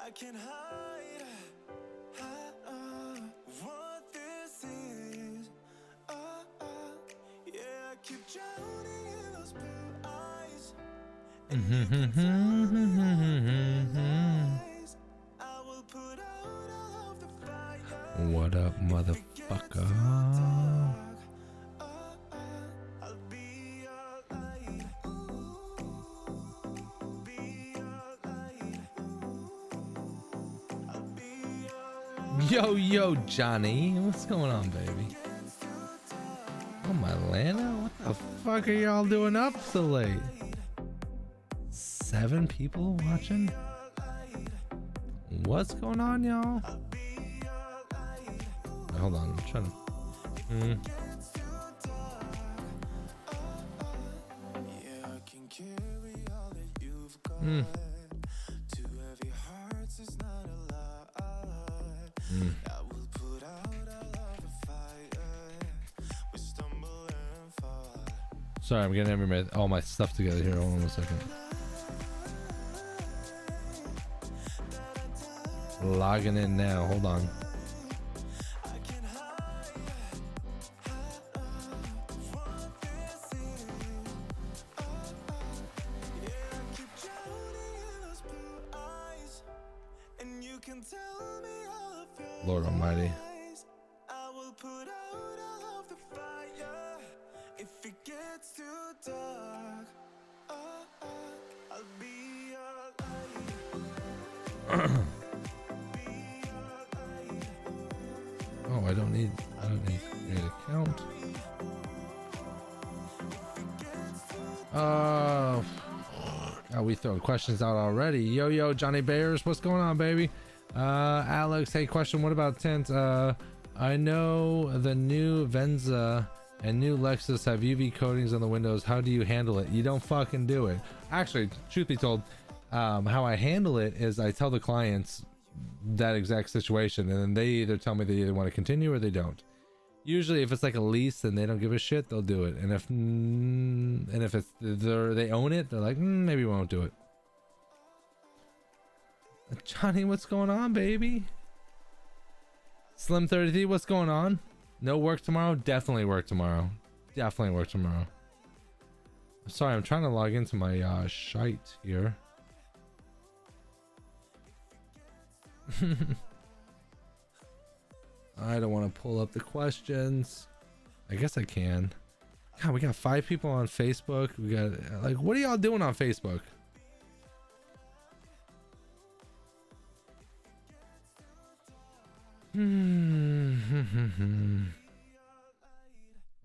What up, motherfucker? Yo, Johnny, what's going on, baby? Oh, my Lana, what the fuck are y'all doing up so late? 7 people watching? What's going on, y'all? Hold on, I'm trying to... Sorry, I'm getting all my stuff together here. Hold on a second. Logging in now. Hold on. Lord Almighty. Oh, I don't need to create an account. We throwing questions out already. Yo, Johnny Bears, what's going on, baby? Alex, hey, question, what about tint? I know the new Venza and new Lexus have UV coatings on the windows. How do you handle it? You don't fucking do it. Actually, truth be told, how I handle it is I tell the clients that exact situation, and then they either tell me they either want to continue or they don't. Usually if it's like a lease and they don't give a shit, they'll do it. And if it's they own it, they're like, maybe we won't do it. Johnny, what's going on, baby? Slim 33, what's going on? No work tomorrow? Definitely work tomorrow. Definitely work tomorrow. Sorry, I'm trying to log into my shite here. I don't want to pull up the questions. I guess I can. God, we got 5 people on Facebook. We got, like, what are y'all doing on Facebook?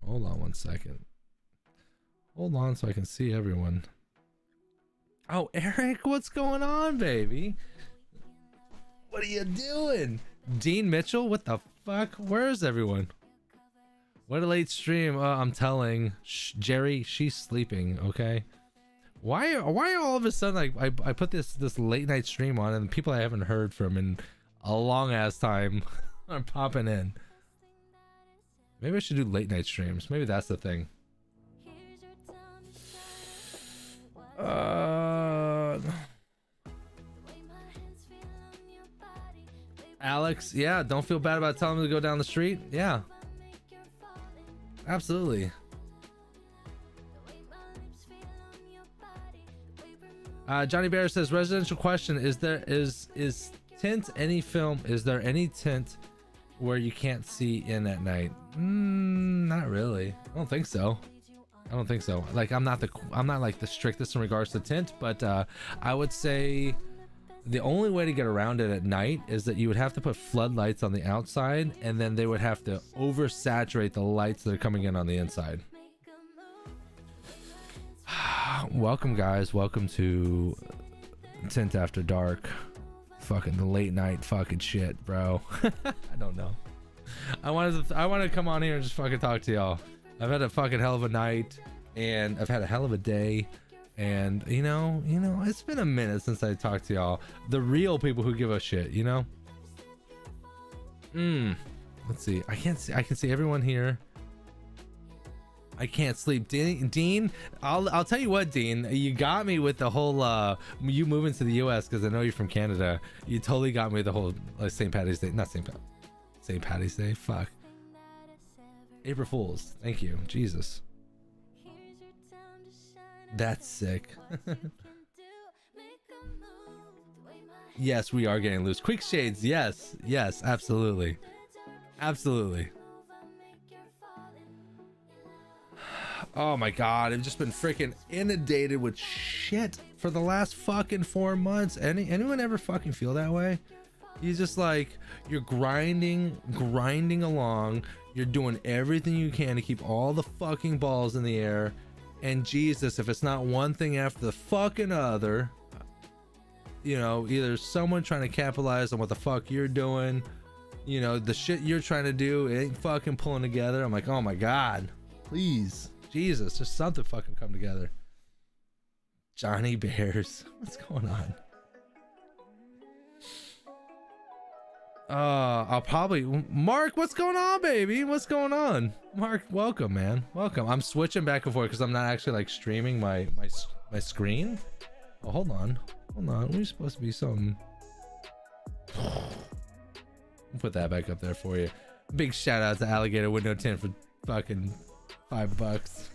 Hold on one second. Hold on so I can see everyone. Oh, Eric, what's going on, baby? What are you doing? Dean Mitchell, what the fuck? Where's everyone? What a late stream. I'm telling Jerry, she's sleeping. Okay. Why all of a sudden like I put this late night stream on and people I haven't heard from in a long ass time are popping in. Maybe I should do late night streams. Maybe that's the thing. Alex, yeah, don't feel bad about telling them to go down the street. Yeah, absolutely. Johnny Bear says, residential question, is tint any film? Is there any tint where you can't see in at night? Not really. I don't think so. Like I'm not like the strictest in regards to tint, but I would say the only way to get around it at night is that you would have to put floodlights on the outside, and then they would have to oversaturate the lights that are coming in on the inside. Welcome, guys. Welcome to Tint After Dark. Fucking the late night fucking shit, bro. I don't know. I wanted to come on here and just fucking talk to y'all. I've had a fucking hell of a night, and I've had a hell of a day. And you know, it's been a minute since I talked to y'all, the real people who give a shit, you know. Let's see. I can see everyone here. I can't sleep. Dean, I'll tell you what, Dean, you got me with the whole you moving to the US because I know you're from Canada. You totally got me with the whole St. Patty's Day. Not St. Patty's Day. Fuck. April Fools. Thank you. Jesus. That's sick. Yes, we are getting loose. Quick shades. Yes. Yes, absolutely. Absolutely. Oh my god, I've just been freaking inundated with shit for the last fucking 4 months. Anyone ever fucking feel that way? You just like, you're grinding along, you're doing everything you can to keep all the fucking balls in the air, and Jesus, if it's not one thing after the fucking other, you know, either someone trying to capitalize on what the fuck you're doing, you know, the shit you're trying to do, it ain't fucking pulling together. I'm like, oh my god, please. Jesus, just something fucking come together. Johnny Bears, what's going on? I'll probably Mark, what's going on, baby? What's going on? Mark, welcome, man. Welcome. I'm switching back and forth because I'm not actually like streaming my screen. Oh, hold on. We're supposed to be something. I'll put that back up there for you. Big shout out to Alligator Window Tint for fucking $5.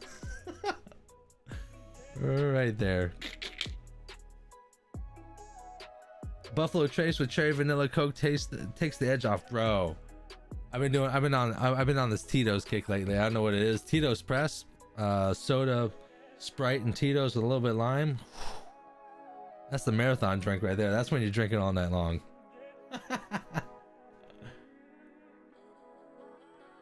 Right there. Buffalo Trace with cherry vanilla Coke takes the edge off, bro. I've been on this Tito's kick lately. I don't know what it is. Tito's Press, soda, Sprite, and Tito's with a little bit of lime. That's the marathon drink right there. That's when you're drinking all night long.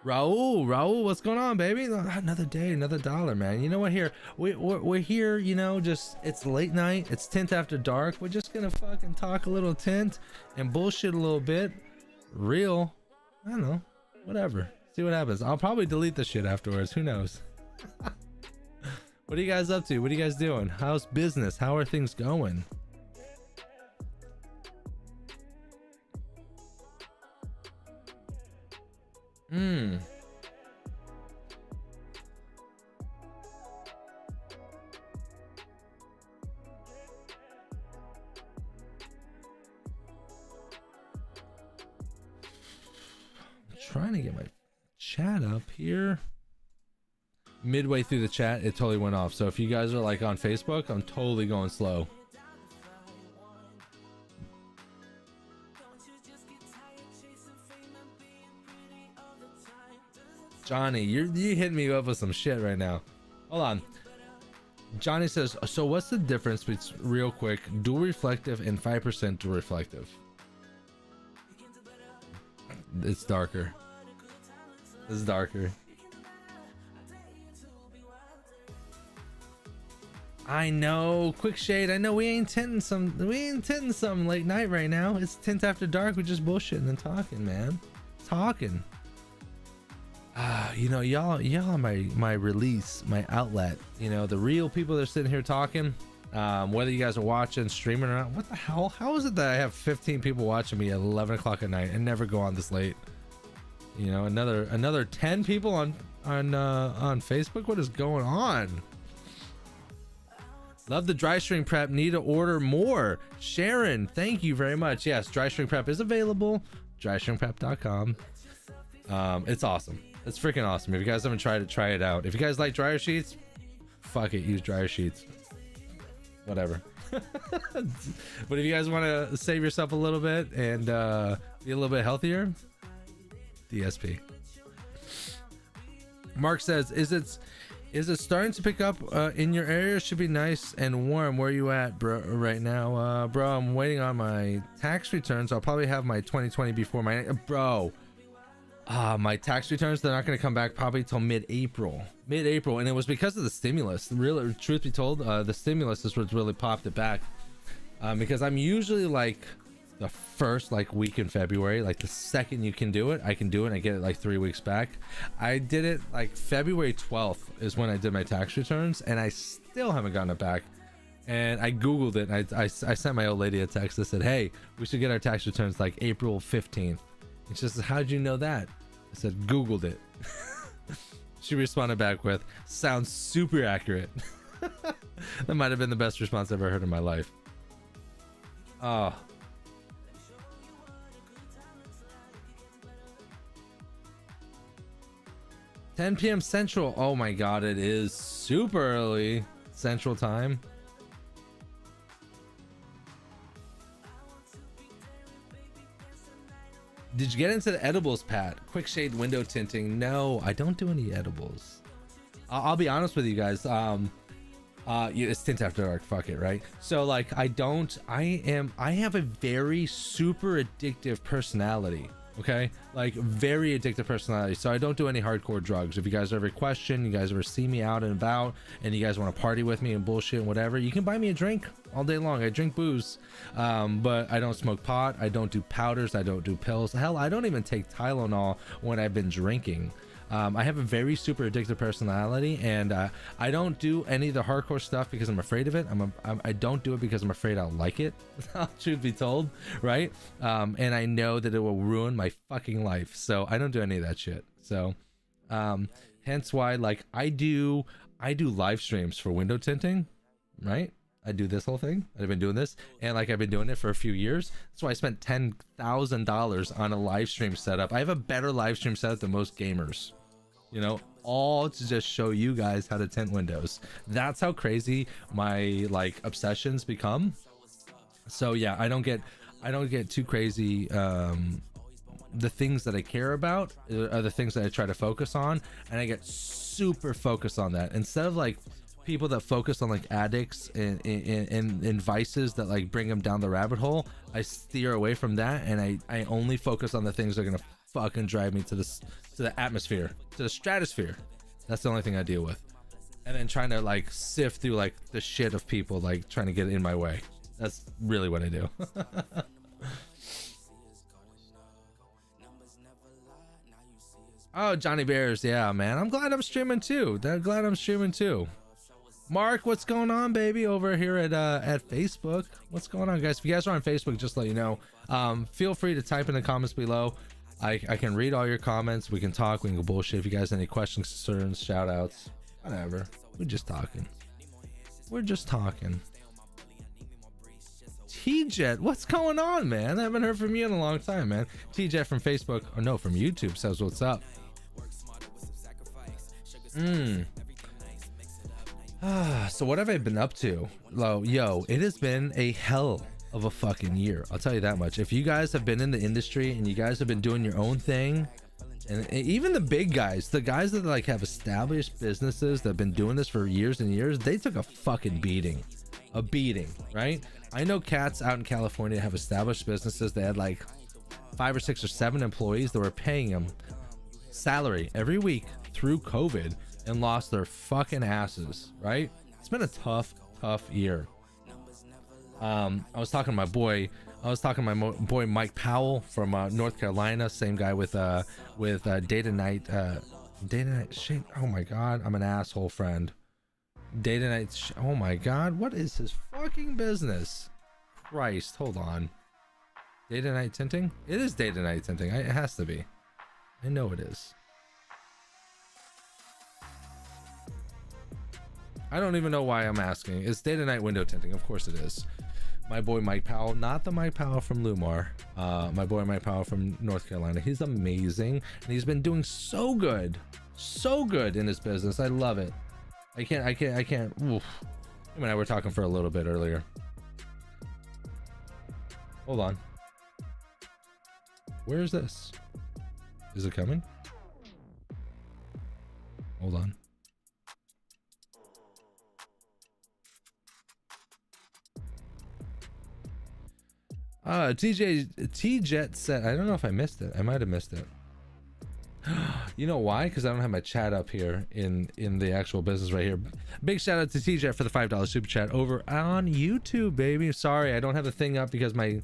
Raul, what's going on, baby? Another day, another dollar, man. You know what? We're here, you know, just, it's late night, it's Tint After Dark. We're just gonna fucking talk a little tint and bullshit a little bit. Real, I don't know, whatever. See what happens. I'll probably delete the shit afterwards. Who knows? What are you guys up to? What are you guys doing? How's business? How are things going? Trying to get my chat up here. Midway through the chat, it totally went off. So if you guys are like on Facebook, I'm totally going slow. Johnny, you hitting me up with some shit right now. Hold on. Johnny says, so what's the difference between, real quick, dual reflective and 5% dual reflective? It's darker. It's darker. I know, quick shade. I know we ain't tinting some late night right now. It's Tint After Dark. We're just bullshitting and talking, man. Talking. You know, y'all are my release, my outlet. You know, the real people that are sitting here talking. Whether you guys are watching, streaming or not. What the hell? How is it that I have 15 people watching me at 11 o'clock at night and never go on this late? You know, another 10 people on Facebook. What is going on? Love the dry string prep. Need to order more. Sharon, thank you very much. Yes, dry string prep is available. drystringprep.com. It's awesome. It's freaking awesome. If you guys haven't tried it, try it out. If you guys like dryer sheets, fuck it, use dryer sheets. Whatever. But if you guys want to save yourself a little bit and be a little bit healthier, DSP. Mark says, is it starting to pick up in your area? Should be nice and warm. Where are you at, bro, right now? Bro, I'm waiting on my tax returns. I'll probably have my 2020 before my my tax returns. They're not going to come back probably till mid-April, and it was because of the stimulus. Really, truth be told, the stimulus is what really popped it back, because I'm usually like the first like week in February, like the second you can do it, I can do it and I get it like 3 weeks back. I did it like February 12th is when I did my tax returns, and I still haven't gotten it back. And I googled it, and I sent my old lady a text that said, hey, we should get our tax returns like April 15th. And she says, how'd you know that? I said, googled it. She responded back with, sounds super accurate. That might have been the best response I've ever heard in my life. Oh. "10 p.m. Central." Oh my god, it is super early Central time. Did you get into the edibles, Pat? Quick shade window tinting. No, I don't do any edibles. I'll be honest with you guys. It's Tint After Dark, fuck it, right? So like I have a very super addictive personality. Okay, like very addictive personality. So I don't do any hardcore drugs. If you guys ever question, you guys ever see me out and about, and you guys want to party with me and bullshit and whatever, you can buy me a drink all day long. I drink booze, but I don't smoke pot. I don't do powders. I don't do pills. Hell, I don't even take Tylenol when I've been drinking. I have a very super addictive personality, and I don't do any of the hardcore stuff because I'm afraid of it. I don't do it because I'm afraid I'll like it. Truth be told, right? And I know that it will ruin my fucking life, so I don't do any of that shit. So hence why, like, I do live streams for window tinting, right? I do this whole thing. I've been doing this, and like I've been doing it for a few years. That's why I spent $10,000 on a live stream setup. I have a better live stream setup than most gamers, you know, all to just show you guys how to tint windows. That's how crazy my like obsessions become. So yeah, I don't get too crazy. The things that I care about are the things that I try to focus on, and I get super focused on that instead of like people that focus on like addicts and vices that like bring them down the rabbit hole. I steer away from that, and I only focus on the things that are gonna fucking drive me to the atmosphere, to the stratosphere. That's the only thing I deal with. And then trying to like sift through like the shit of people like trying to get in my way. That's really what I do. Oh, Johnny Bears, yeah, man. I'm glad I'm streaming too. Mark, what's going on, baby, over here at Facebook? What's going on, guys? If you guys are on Facebook, just let you know. Feel free to type in the comments below. I can read all your comments. We can talk. We can go bullshit. If you guys have any questions, concerns, shout outs, whatever. We're just talking. T-Jet, what's going on, man? I haven't heard from you in a long time, man. T-Jet from Facebook, or no, from YouTube says what's up. So what have I been up to? Yo, it has been a hell of a fucking year. I'll tell you that much. If you guys have been in the industry and you guys have been doing your own thing, and even the big guys, the guys that like have established businesses that have been doing this for years and years, they took a fucking beating. A beating, right? I know cats out in California have established businesses. They had like 5 or 6 or 7 employees that were paying them salary every week through COVID and lost their fucking asses, right? It's been a tough year. I was talking to my boy Mike Powell from North Carolina, same guy with Data Night shit. Oh my god, I'm an asshole, friend. Data Night, oh my god, what is his fucking business? Christ, hold on. Data Night Tinting? It is Data Night Tinting. It has to be. I know it is. I don't even know why I'm asking. It's Data Night Window Tinting. Of course it is. My boy Mike Powell, not the Mike Powell from Lumar. My boy Mike Powell from North Carolina. He's amazing, and he's been doing so good in his business. I love it. I can't. Oof. Him and I were talking for a little bit earlier. Hold on. Where is this? Is it coming? Hold on. T-Jet said, I don't know if I missed it. I might have missed it. You know why? Because I don't have my chat up here in the actual business right here. Big shout out to T-Jet for the $5 super chat over on YouTube, baby. Sorry, I don't have the thing up because my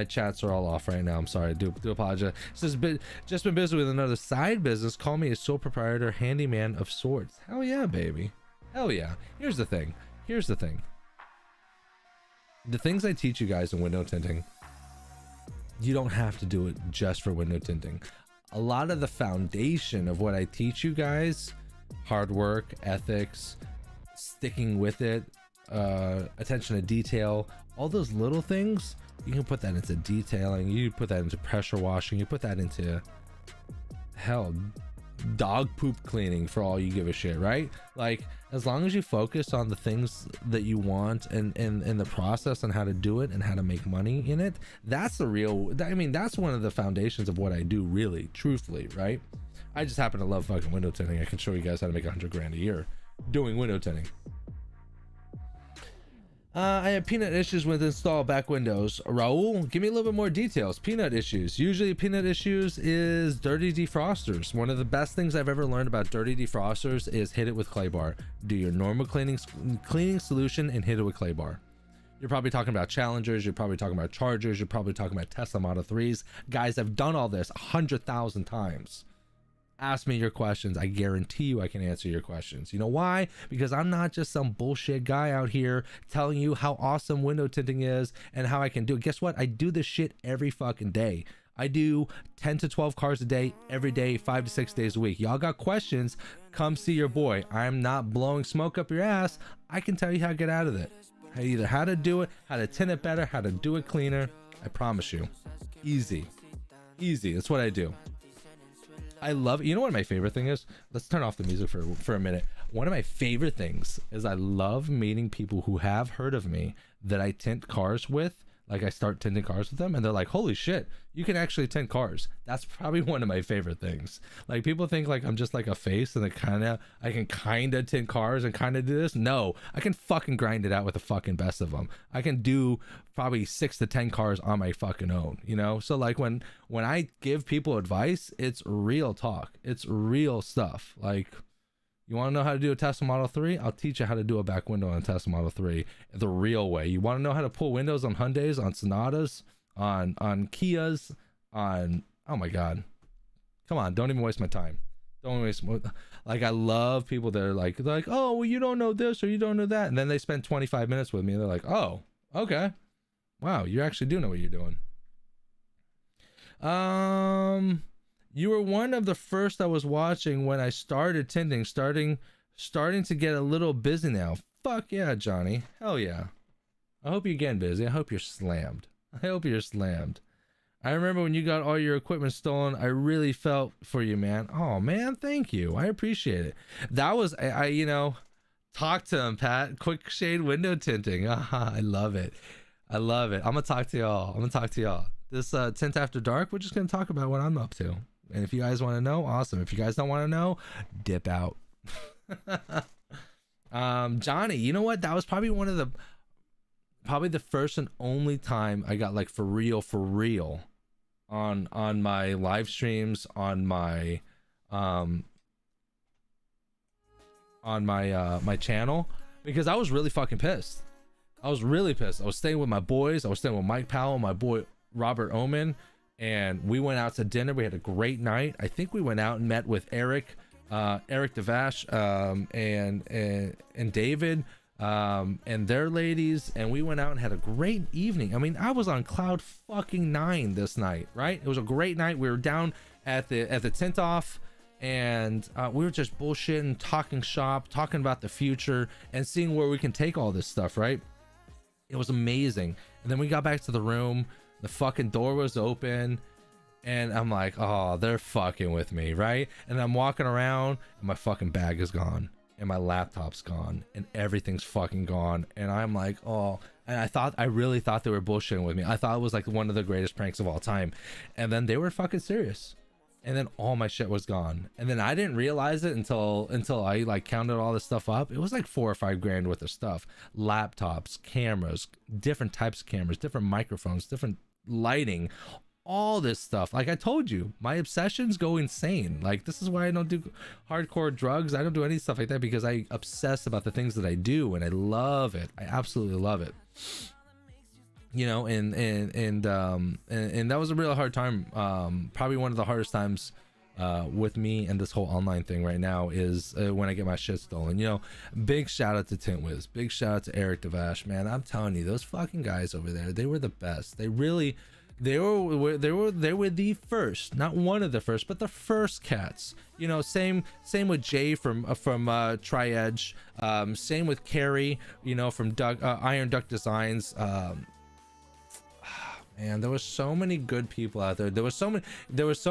chats are all off right now. I'm sorry. I do apologize. It says, just been busy with another side business. Call me a sole proprietor handyman of sorts. Hell yeah, baby. Hell yeah. Here's the thing. The things I teach you guys in window tinting, you don't have to do it just for window tinting. a lot of the foundation of what I teach you guys, hard work, ethics, sticking with it, attention to detail, all those little things, you can put that into detailing, you put that into pressure washing, you put that into, hell, dog poop cleaning for all you give a shit, right? Like, as long as you focus on the things that you want and the process and how to do it and how to make money in it, that's the real, I mean, that's one of the foundations of what I do, really, truthfully, right? I just happen to love fucking window tinting. I can show you guys how to make 100 grand a year doing window tinting. I have peanut issues with install back windows. Raul, give me a little bit more details. Peanut issues. Usually peanut issues is dirty defrosters. One of the best things I've ever learned about dirty defrosters is hit it with clay bar. Do your normal cleaning solution and hit it with clay bar. You're probably talking about Challengers. You're probably talking about Chargers. You're probably talking about Tesla Model 3s. Guys, I've done all this 100,000 times. Ask me your questions. I guarantee you I can answer your questions. You know why? Because I'm not just some bullshit guy out here telling you how awesome window tinting is and how I can do it. Guess what? I do this shit every fucking day. I do 10 to 12 cars a day, every day, 5 to 6 days a week. Y'all got questions? Come see your boy. I'm not blowing smoke up your ass. I can tell you how to get out of it. Either how to do it, how to tint it better, how to do it cleaner. I promise you. Easy. Easy. That's what I do. I love, you know what my favorite thing is? Let's turn off the music for a minute. One of my favorite things is I love meeting people who have heard of me that I tint cars with. Like, I start tinting cars with them and they're like, holy shit, you can actually tint cars. That's probably one of my favorite things. Like, people think like I'm just like a face and I can kind of tint cars and kind of do this. No, I can fucking grind it out with the fucking best of them. I can do probably 6 to 10 cars on my fucking own, you know? So like when I give people advice, it's real talk. It's real stuff. Like, you want to know how to do a Tesla Model 3? I'll teach you how to do a back window on a Tesla Model 3 the real way. You want to know how to pull windows on Hyundais, on Sonatas, on Kias, on, oh my God. Come on, don't even waste my time. Don't waste, like, I love people that are like, oh, well, you don't know this or you don't know that. And then they spend 25 minutes with me and they're like, oh, okay. Wow, you actually do know what you're doing. You were one of the first I was watching when I started tinting, starting to get a little busy now. Fuck yeah, Johnny. Hell yeah. I hope you're getting busy. I hope you're slammed. I hope you're slammed. I remember when you got all your equipment stolen, I really felt for you, man. Oh, man, thank you. I appreciate it. That was, I you know, talk to him, Pat. Quick shade window tinting. I love it. I love it. I'm going to talk to y'all. This Tint After Dark, we're just going to talk about what I'm up to. And if you guys want to know, awesome. If you guys don't want to know, dip out. Johnny, you know what? That was probably the first and only time I got like for real on my live streams, on my my channel, because I was really fucking pissed. I was really pissed. I was staying with my boys. I was staying with Mike Powell, my boy Robert Oman. And we went out to dinner. We had a great night. I think we went out and met with Eric Devash, and David, and their ladies. And we went out and had a great evening. I mean, I was on cloud fucking 9 this night, right? It was a great night. We were down at the tint off, and we were just bullshitting, talking shop, talking about the future, and seeing where we can take all this stuff, right? It was amazing. And then we got back to the room. The fucking door was open and I'm like, oh, they're fucking with me, right? And I'm walking around and my fucking bag is gone and my laptop's gone and everything's fucking gone. And I'm like, oh, and I really thought they were bullshitting with me. I thought it was like one of the greatest pranks of all time. And then they were fucking serious. And then all my shit was gone. And then I didn't realize it until I like counted all this stuff up. It was like 4 or 5 grand worth of stuff. Laptops, cameras, different types of cameras, different microphones, different lighting, all this stuff. Like I told you, my obsessions go insane. Like, this is why I don't do hardcore drugs. I don't do any stuff like that, because I obsess about the things that I do and I love it. I absolutely love it. You know, and that was a real hard time. Probably one of the hardest times with me and this whole online thing right now is when I get my shit stolen. You know, big shout out to Tint Wiz, big shout out to Eric Devash, man. I'm telling you, those fucking guys over there, they were the best. They really They were the first, not one of the first, but the first cats. You know, same with Jay from Tri-Edge. Same with Carrie, you know, from Iron Duck Designs. Man, there were so many good people out there. There were so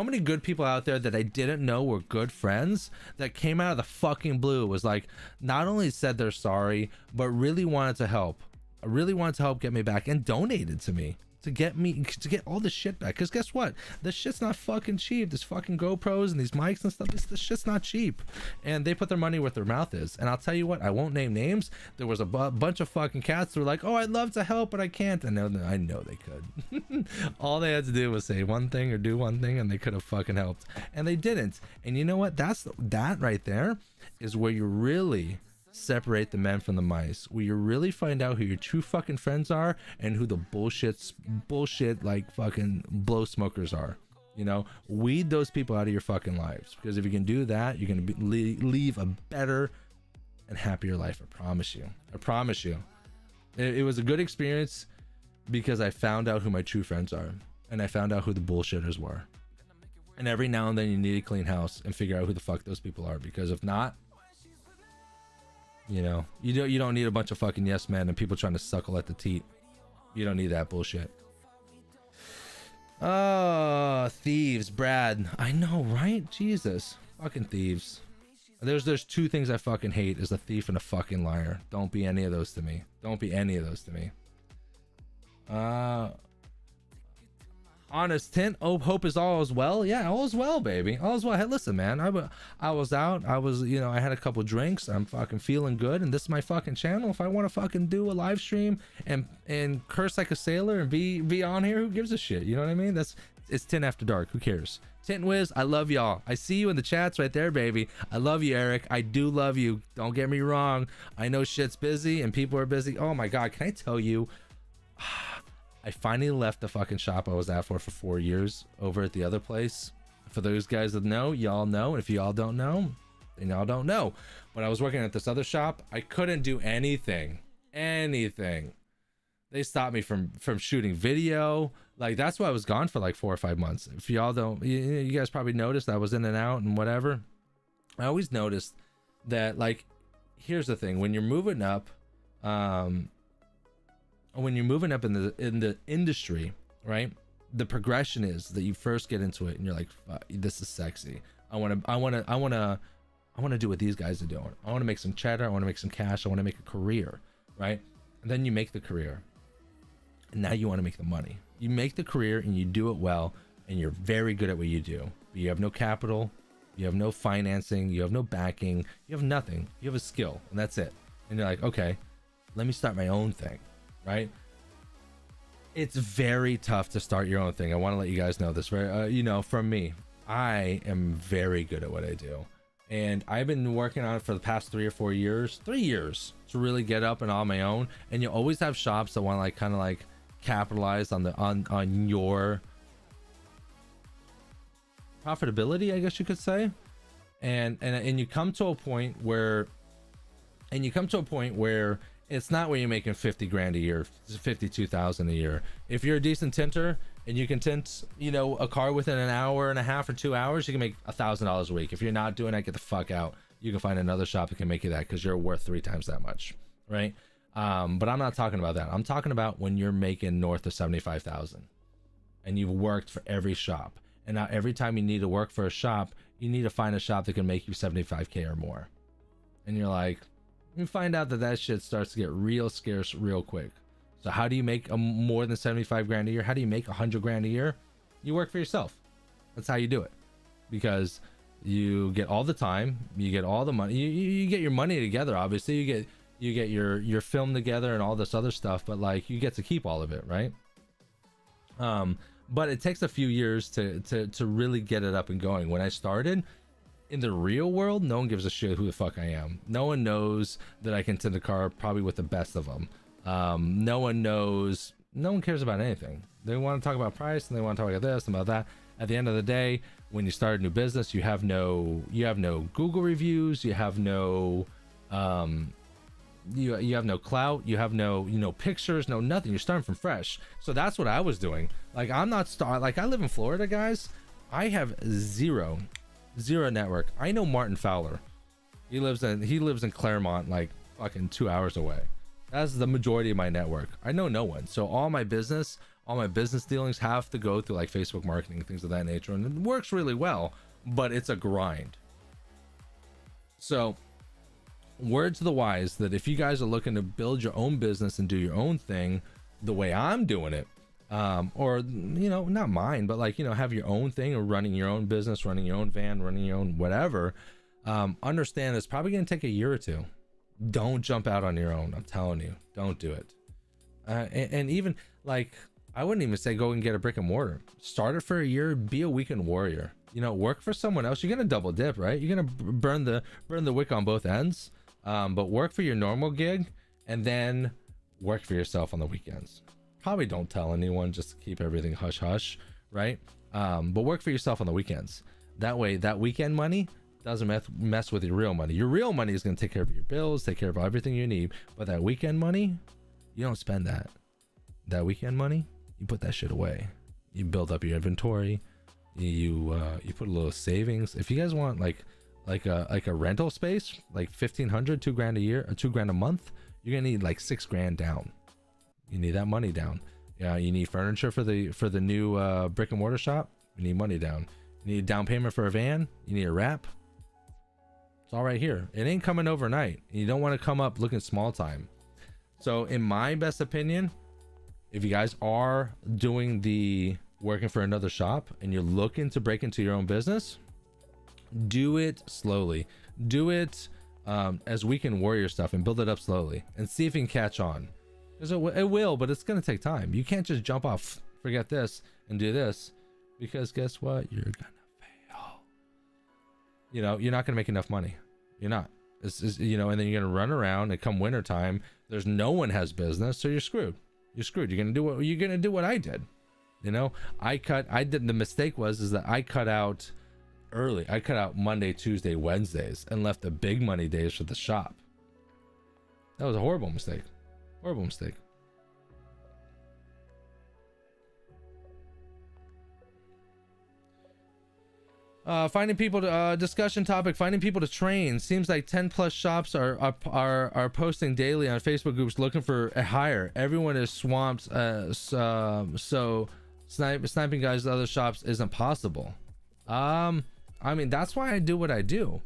many good people out there that I didn't know were good friends that came out of the fucking blue. It was like, not only said they're sorry, but really wanted to help. Really wanted to help get me back and donated to me to get all the shit back. Because guess what? This shit's not fucking cheap. This fucking GoPros and these mics and stuff, this shit's not cheap. And they put their money where their mouth is. And I'll tell you what, I won't name names. There was a bunch of fucking cats that were like, oh, I'd love to help, but I can't. And I know they could. All they had to do was say one thing or do one thing, and they could have fucking helped. And they didn't. And you know what? That right there is where you really separate the men from the mice, where you really find out who your true fucking friends are and who the bullshit like fucking blow smokers are. You know, weed those people out of your fucking lives, because if you can do that, you're gonna leave a better and happier life. I promise you. It was a good experience because I found out who my true friends are, and I found out who the bullshitters were. And every now and then you need to clean house and figure out who the fuck those people are, because if not, you know, you don't need a bunch of fucking yes men and people trying to suckle at the teat. You don't need that bullshit. Thieves, Brad. I know, right? Jesus, fucking thieves. There's two things I fucking hate: is a thief and a fucking liar. Don't be any of those to me. Honest Tint, hope is all is well. Yeah, all is well, baby, all is well. Hey, listen, man, I was out, you know, I had a couple drinks, I'm fucking feeling good, and this is my fucking channel. If I want to fucking do a live stream and curse like a sailor and be on here, who gives a shit? You know what I mean? It's Tint After Dark. Who cares? Tint Wiz, I love y'all. I see you in the chats right there, baby. I love you, Eric. I do love you. Don't get me wrong. I know shit's busy and people are busy. Oh my god, can I tell you, I finally left the fucking shop I was at for 4 years over at the other place. For those guys that know, y'all know. If y'all don't know, then y'all don't know. When I was working at this other shop, I couldn't do anything. They stopped me from shooting video. Like, that's why I was gone for like 4 or 5 months. If y'all don't, you guys probably noticed I was in and out and whatever. I always noticed that, like, here's the thing: when you're moving up, in the industry, right, the progression is that you first get into it and you're like, this is sexy. I want to do what these guys are doing. I want to make some cheddar. I want to make some cash. I want to make a career, right? And then you make the career, and now you want to make the money. You make the career and you do it well, and you're very good at what you do, but you have no capital, you have no financing, you have no backing, you have nothing. You have a skill, and that's it. And you're like, okay, let me start my own thing. Right? It's very tough to start your own thing. I want to let you guys know this. You know, from me, I am very good at what I do, and I've been working on it for the past 3 or 4 years. 3 years to really get up and on my own. And you always have shops that want to like kind of like capitalize on your profitability, I guess you could say. And you come to a point where it's not where you're making 50 grand a year, 52,000 a year. If you're a decent tinter and you can tint, you know, a car within an hour and a half or 2 hours, you can make $1,000 a week. If you're not doing that, get the fuck out. You can find another shop that can make you that, because you're worth 3 times that much, right? But I'm not talking about that. I'm talking about when you're making north of 75,000 and you've worked for every shop, and now every time you need to work for a shop, you need to find a shop that can make you 75k or more. And you're like, you find out that shit starts to get real scarce real quick. So how do you make more than 75 grand a year? How do you make 100 grand a year? You work for yourself. That's how you do it, because you get all the time, you get all the money, you get your money together. Obviously you get your film together and all this other stuff, but like, you get to keep all of it, right? But it takes a few years to really get it up and going. When I started in the real world, no one gives a shit who the fuck I am. No one knows that I can tint a car probably with the best of them. No one cares about anything. They want to talk about price, and they want to talk about this and about that. At the end of the day, when you start a new business, you have no Google reviews, you have no you have no clout, you have no, you know, pictures, no nothing. You're starting from fresh. So that's what I was doing. Like, I'm not like, I live in Florida, guys. I have zero network. I know Martin Fowler. He lives in Claremont, like fucking 2 hours away. That's the majority of my network. I know no one. So all my business dealings have to go through like Facebook marketing, things of that nature, and it works really well, but it's a grind. So word to the wise that if you guys are looking to build your own business and do your own thing the way I'm doing it, or, you know, not mine, but like, you know, have your own thing, or running your own business, running your own van, running your own whatever, understand it's probably going to take a year or two. Don't jump out on your own. I'm telling you, don't do it. And even like, I wouldn't even say go and get a brick and mortar. Start it for a year. Be a weekend warrior. You know, work for someone else. You're gonna double dip, right? You're gonna burn the wick on both ends. But work for your normal gig, and then work for yourself on the weekends. Probably don't tell anyone, just to keep everything hush hush, right? But work for yourself on the weekends. That way, that weekend money doesn't mess with your real money. Your real money is going to take care of your bills, take care of everything you need. But that weekend money, you don't spend that. That weekend money, you put that shit away. You build up your inventory. You put a little savings. If you guys want like a rental space, like $1,500, $2,000 a year, or $2,000 a month, you're gonna need like $6,000 down. You need that money down. Yeah, you need furniture for the new brick and mortar shop. You need money down. You need a down payment for a van. You need a wrap. It's all right here. It ain't coming overnight. You don't want to come up looking small time. So in my best opinion, if you guys are doing the working for another shop and you're looking to break into your own business, do it slowly. Do it as weekend warrior stuff, and build it up slowly and see if you can catch on. Because it will, but it's going to take time. You can't just jump off, forget this, and do this, because guess what? You're going to fail. You know, you're not going to make enough money. You're not. It's, you know, and then you're going to run around, and come winter time, there's no one has business, so you're screwed. You're screwed. You're going to do what I did. You know, the mistake is that I cut out early. I cut out Monday, Tuesday, Wednesdays, and left the big money days for the shop. That was a horrible mistake. Horrible mistake. Finding people to discussion topic, finding people to train. Seems like 10 plus shops are posting daily on Facebook groups looking for a hire. Everyone is swamped, so sniping guys to other shops isn't possible. I mean, that's why I do what I do.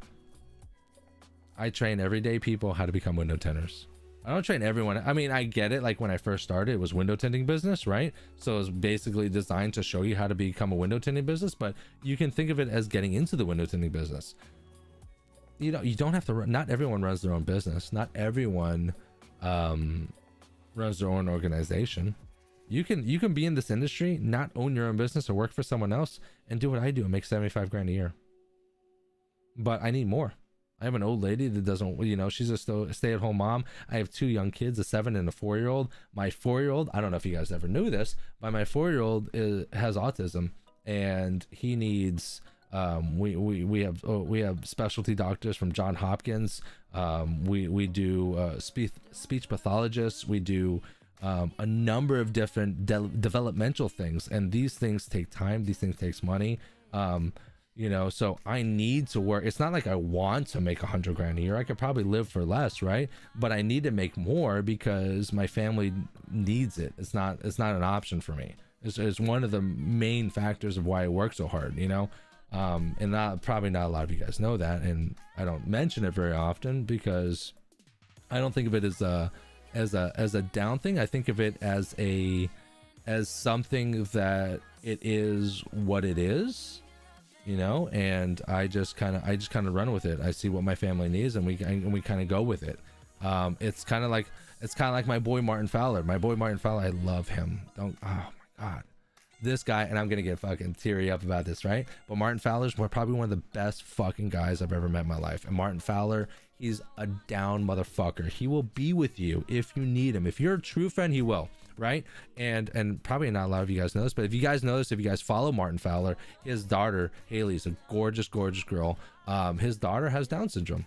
I train everyday people how to become window tinters. I don't train everyone. I mean, I get it. Like when I first started, it was window tinting business, right? So it was basically designed to show you how to become a window tinting business, but you can think of it as getting into the window tinting business. You know, you don't have to run, not everyone runs their own business. Not everyone runs their own organization. You can be in this industry, not own your own business or work for someone else, and do what I do and make 75 grand a year. But I need more. I have an old lady that doesn't, you know, she's a stay-at-home mom. I have 2 young kids, a 7 and a 4-year-old. My 4-year-old, I don't know if you guys ever knew this, but my 4-year-old has autism, and he needs, we have specialty doctors from Johns Hopkins. We do speech pathologists. We do a number of different developmental things, and these things take time. These things takes money. You know, so I need to work. It's not like I want to make 100 grand a year. I could probably live for less, right? But I need to make more because my family needs it. It's not an option for me. It's one of the main factors of why I work so hard, you know. And probably not a lot of you guys know that, and I don't mention it very often because I don't think of it as a down thing. I think of it as something that it is what it is. You know, and I just kind of run with it. I see what my family needs, and we kind of go with it. It's kind of like my boy Martin Fowler. I love him. Oh my god, this guy, and I'm gonna get fucking teary up about this, right? But Martin Fowler's probably one of the best fucking guys I've ever met in my life. And Martin Fowler, he's a down motherfucker. He will be with you if you need him. If you're a true friend, he will. Right? And probably not a lot of you guys know this, but if you guys know this, if you guys follow Martin Fowler, his daughter Haley is a gorgeous girl. His daughter has Down syndrome.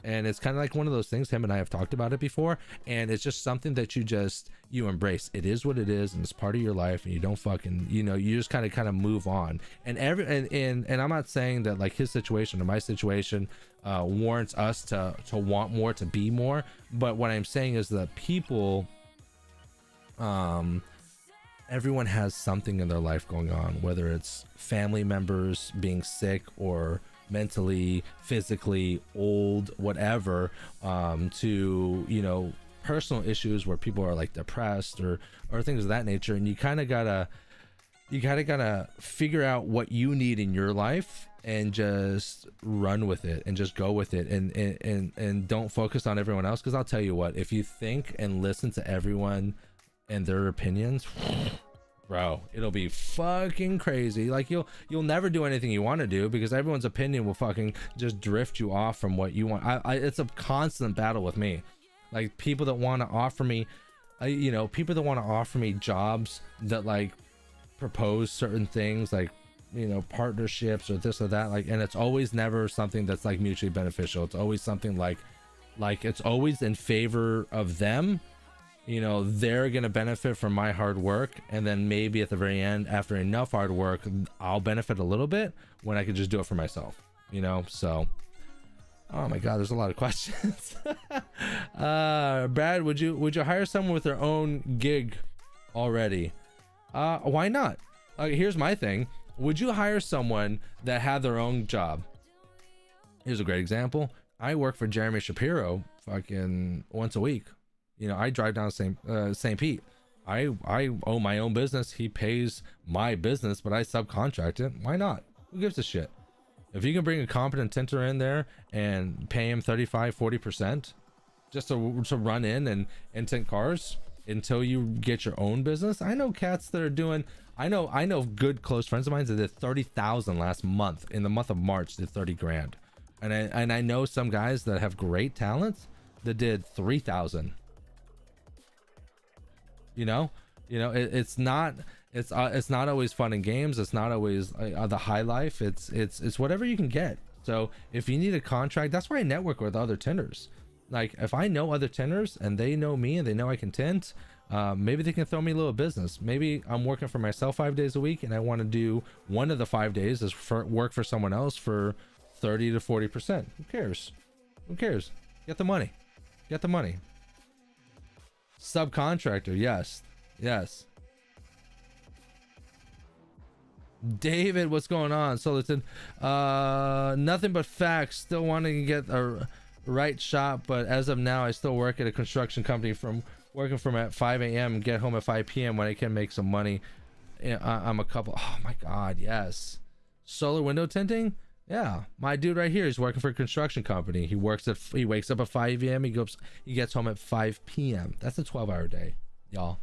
and it's kind of like one of those things. Him and I have talked about it before, and it's just something that you embrace. It is what it is, and it's part of your life, and you don't fucking, you know, you just kind of move on. And I'm not saying that like his situation or my situation warrants us to want more, to be more, but what I'm saying is that people, everyone has something in their life going on, whether it's family members being sick or mentally, physically, old, whatever, to, you know, personal issues where people are like depressed or things of that nature. And you kind of gotta figure out what you need in your life and just run with it and just go with it, and don't focus on everyone else. Because I'll tell you what, if you think and listen to everyone and their opinions, bro, it'll be fucking crazy. Like you'll never do anything you want to do, because everyone's opinion will fucking just drift you off from what you want. It's a constant battle with me. Like people that want to offer me, people that want to offer me jobs that like propose certain things, like, you know, partnerships or this or that, like, and it's always never something that's like mutually beneficial. It's always something like it's always in favor of them. You know, they're gonna benefit from my hard work, and then maybe at the very end, after enough hard work, I'll benefit a little bit when I could just do it for myself, you know. So oh my god, there's a lot of questions. Brad, would you hire someone with their own gig already? Why not? Here's my thing. Would you hire someone that had their own job? Here's a great example. I work for Jeremy Shapiro fucking once a week. You know, I drive down St. Pete. I own my own business. He pays my business, but I subcontract it. Why not? Who gives a shit? If you can bring a competent tinter in there and pay him 35-40% just to run in and tint cars until you get your own business. I know cats that are doing, I know good close friends of mine that did 30,000 last month. In the month of March, did 30 grand. And I know some guys that have great talents that did 3,000. You know, it's not always fun and games. It's not always the high life. It's whatever you can get. So if you need a contract, that's why I network with other tinters. Like if I know other tinters and they know me and they know I can tint, maybe they can throw me a little business. Maybe I'm working for myself 5 days a week and I want to do one of the 5 days is work for someone else for 30 to 40%. Who cares? Get the money. Subcontractor, yes. David, what's going on? Solarton, nothing but facts. Still wanting to get a right shot, but as of now, I still work at a construction company, working from at 5 a.m. and get home at 5 p.m. when I can make some money. I'm a couple. Oh my god, yes. Solar window tinting. Yeah, my dude right here is working for a construction company. He wakes up at 5 a.m. He gets home at 5 p.m. That's a 12-hour day, y'all.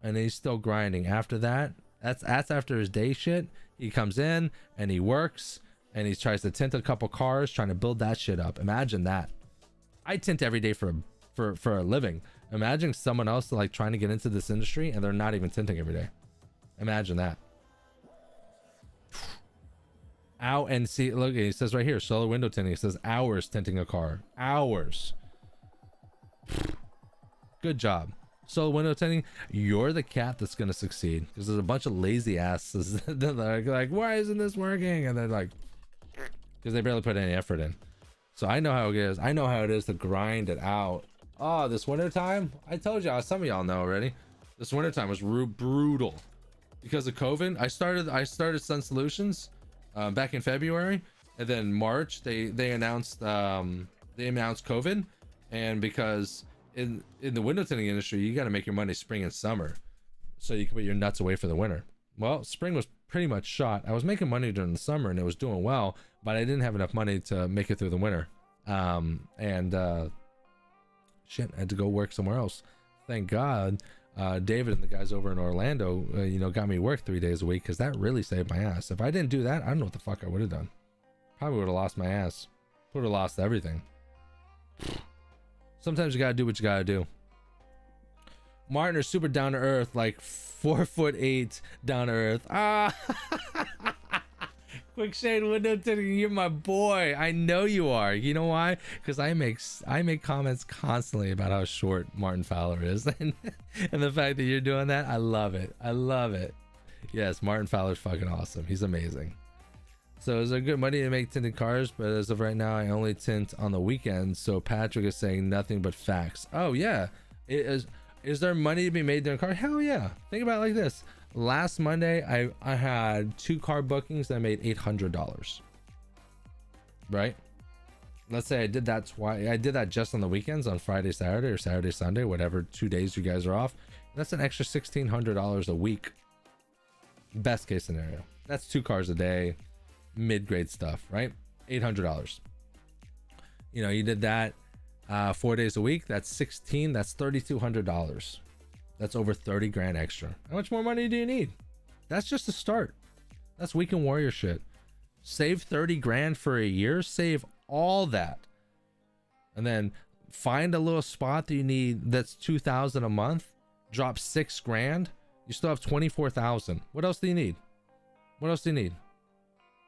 And he's still grinding. After that, that's after his day shit. He comes in and he works and he tries to tint a couple cars, trying to build that shit up. Imagine that. I tint every day for a living. Imagine someone else like trying to get into this industry and they're not even tinting every day. Imagine that. Out and see, look, he says right here, solar window tinting. It says hours tinting a car. Hours. Good job. Solar window tinting, you're the cat that's gonna succeed, because there's a bunch of lazy asses that are like, why isn't this working? And they're like, because they barely put any effort in. So I know how it is. I know how it is to grind it out. Oh, this winter time, I told y'all, some of y'all know already, this winter time was brutal because of COVID. I started Sun Solutions back in February, and then March they announced COVID. And because in the window tinting industry, you got to make your money spring and summer so you can put your nuts away for the winter. Well, spring was pretty much shot. I was making money during the summer and it was doing well, but I didn't have enough money to make it through the winter. Shit, I had to go work somewhere else. Thank God David and the guys over in Orlando got me work 3 days a week, because that really saved my ass. If I didn't do that, I don't know what the fuck I would have done. Probably would have lost my ass. Would have lost everything. Sometimes you gotta do what you gotta do. Martin are super down to earth, like 4'8" down to earth. Quick shade window tinting, you're my boy. I know you are. You know why? Because I make comments constantly about how short Martin Fowler is, and the fact that you're doing that, I love it. I love it. Yes, Martin Fowler's fucking awesome. He's amazing. So is there good money to make tinted cars? But as of right now, I only tint on the weekends. So Patrick is saying nothing but facts. Oh yeah, it is. Is there money to be made doing a car? Hell yeah. Think about it like this. Last Monday, I had 2 car bookings that made $800. Right? Let's say I did that twice. I did that just on the weekends, on Friday, Saturday, or Saturday, Sunday, whatever 2 days you guys are off. That's an extra $1,600 a week. Best case scenario. That's 2 cars a day, mid-grade stuff, right? $800. You know, you did that 4 days a week. That's $3,200. That's over 30 grand extra. How much more money do you need? That's just a start. That's weekend warrior shit. Save 30 grand for a year. Save all that, and then find a little spot that you need that's 2,000 a month. Drop 6 grand. You still have 24,000. What else do you need? What else do you need?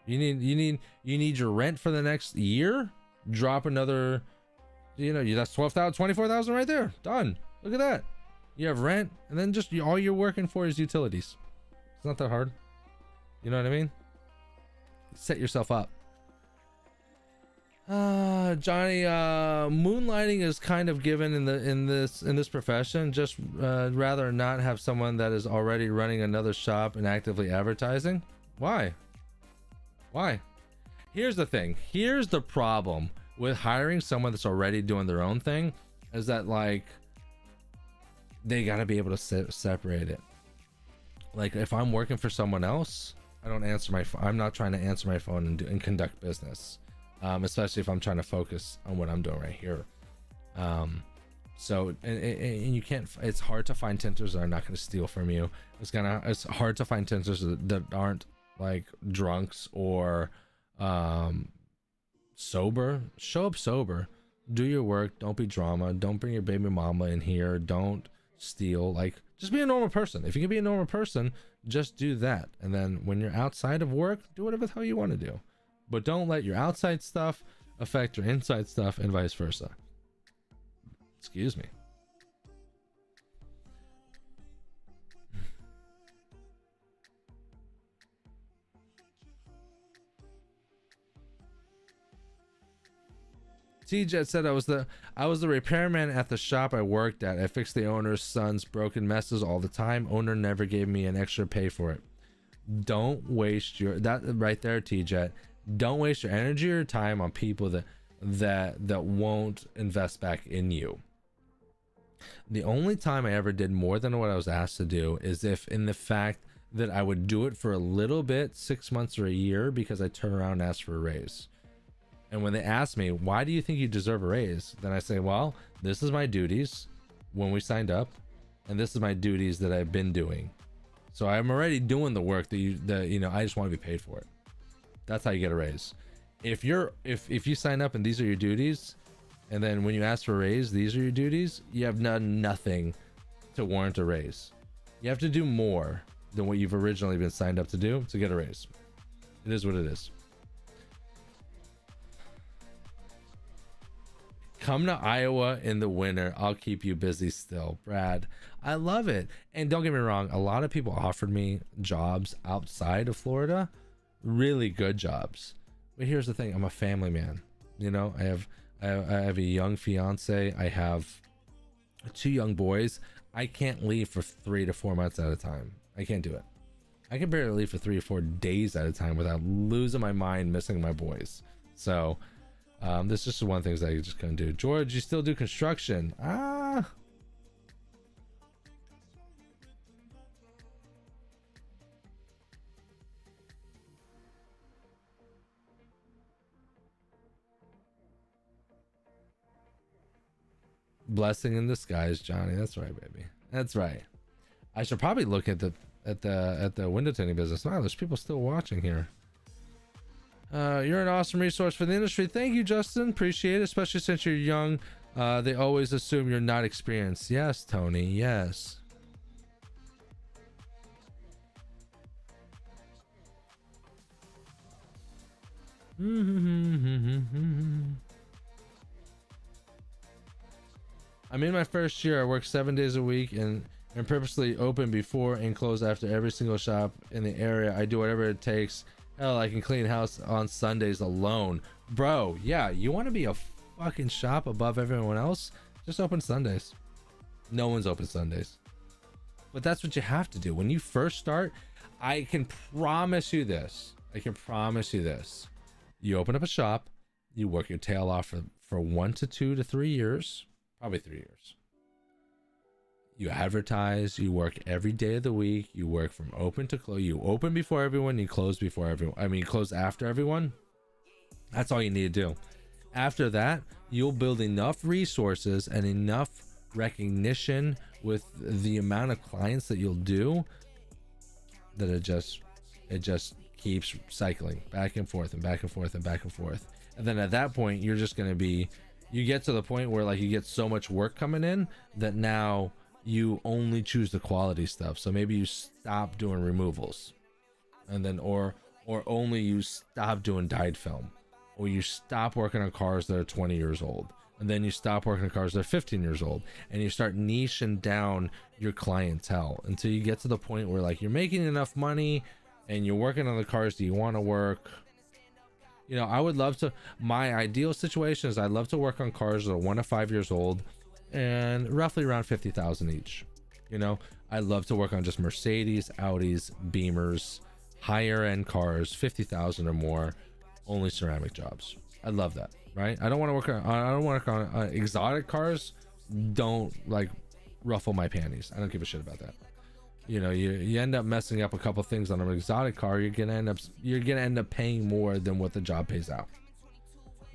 You need your rent for the next year. Drop another. You know, that's 12,000, 24,000 right there. Done. Look at that. You have rent, and then just all you're working for is utilities. It's not that hard. You know what I mean? Set yourself up. Johnny, moonlighting is kind of given in this profession. Just rather not have someone that is already running another shop and actively advertising. Why? Here's the thing. Here's the problem with hiring someone that's already doing their own thing, is that like they got to be able to separate it. Like if I'm working for someone else, I don't answer my phone. I'm not trying to answer my phone and conduct business, especially if I'm trying to focus on what I'm doing right here. So and you can't. It's hard to find tinters that are not going to steal from you. It's hard to find tinters that aren't like drunks or sober. Show up sober. Do your work. Don't be drama. Don't bring your baby mama in here. Don't steal. Like, just be a normal person. If you can be a normal person, just do that. And then when you're outside of work, do whatever the hell you want to do. But don't let your outside stuff affect your inside stuff, and vice versa. Excuse me. T-Jet said I was the repairman at the shop I worked at. I fixed the owner's son's broken messes all the time. Owner never gave me an extra pay for it. Don't waste that right there, T-Jet. Don't waste your energy or time on people that won't invest back in you. The only time I ever did more than what I was asked to do is if in the fact that I would do it for a little bit, 6 months or a year, because I turn around and ask for a raise. And when they ask me, why do you think you deserve a raise? Then I say, well, this is my duties when we signed up, and this is my duties that I've been doing. So I'm already doing the work that you know, I just want to be paid for it. That's how you get a raise. If you sign up and these are your duties, and then when you ask for a raise, these are your duties, you have done nothing to warrant a raise. You have to do more than what you've originally been signed up to do to get a raise. It is what it is. Come to Iowa in the winter. I'll keep you busy still, Brad. I love it. And don't get me wrong, a lot of people offered me jobs outside of Florida, really good jobs. But here's the thing, I'm a family man. You know, I have a young fiance. I have 2 young boys. I can't leave for 3 to 4 months at a time. I can't do it. I can barely leave for 3 or 4 days at a time without losing my mind, missing my boys. So this is just one thing that I just couldn't do. George, you still do construction? Blessing in disguise, Johnny. That's right, baby. That's right. I should probably look at the window tinting business. Wow, there's people still watching here. You're an awesome resource for the industry. Thank you, Justin. Appreciate it, especially since you're young. They always assume you're not experienced. Yes, Tony. Yes. I'm in my first year. I work 7 days a week and purposely open before and close after every single shop in the area. I do whatever it takes. Hell, I can clean house on Sundays alone. Bro, yeah, you want to be a fucking shop above everyone else? Just open Sundays. No one's open Sundays. But that's what you have to do. When you first start, I can promise you this. You open up a shop, you work your tail off for 1 to 2 to 3 years, probably 3 years. You advertise, you work every day of the week, you work from open to close. You open before everyone, you close before everyone. I mean, close after everyone. That's all you need to do. After that, you'll build enough resources and enough recognition with the amount of clients that you'll do that it just keeps cycling back and forth and back and forth and back and forth. And then at that point, you're just going to be, you get to the point where like you get so much work coming in that now you only choose the quality stuff. So maybe you stop doing removals, and then or only you stop doing dyed film, or you stop working on cars that are 20 years old, and then you stop working on cars that are 15 years old, and you start niching down your clientele until you get to the point where like you're making enough money and you're working on the cars that you want to work. You know, I would love to, my ideal situation is I'd love to work on cars that are 1 to 5 years old and roughly around 50,000 each. You know, I love to work on just Mercedes, Audis, Beamers, higher end cars, 50,000 or more, only ceramic jobs. I love that, right? I don't want to work on exotic cars. Don't like ruffle my panties. I don't give a shit about that. You know, you end up messing up a couple things on an exotic car, you're gonna end up paying more than what the job pays out.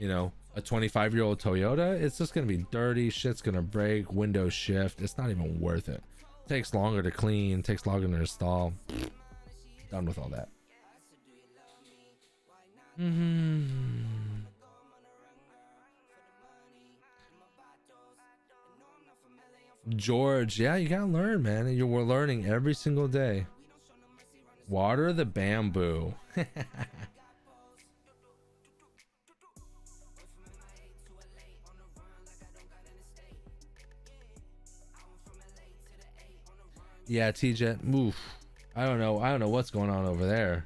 You know, a 25-year-old Toyota, it's just gonna be dirty, shit's gonna break, windows shift, it's not even worth it. Takes longer to clean, takes longer to install. Done with all that. George, yeah, you gotta learn, man. We're learning every single day. Water the bamboo. Yeah, TJ, oof. I don't know what's going on over there.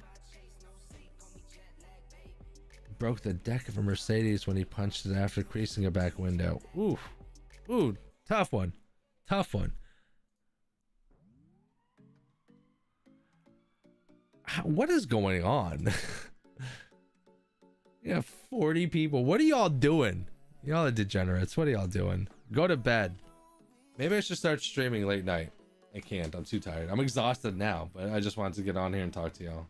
Broke the deck of a Mercedes when he punched it after creasing a back window. Oof. Ooh, tough one. Tough one. What is going on? Yeah, 40 people. What are y'all doing? Y'all are degenerates. What are y'all doing? Go to bed. Maybe I should start streaming late night. I can't. I'm too tired. I'm exhausted now, but I just wanted to get on here and talk to y'all.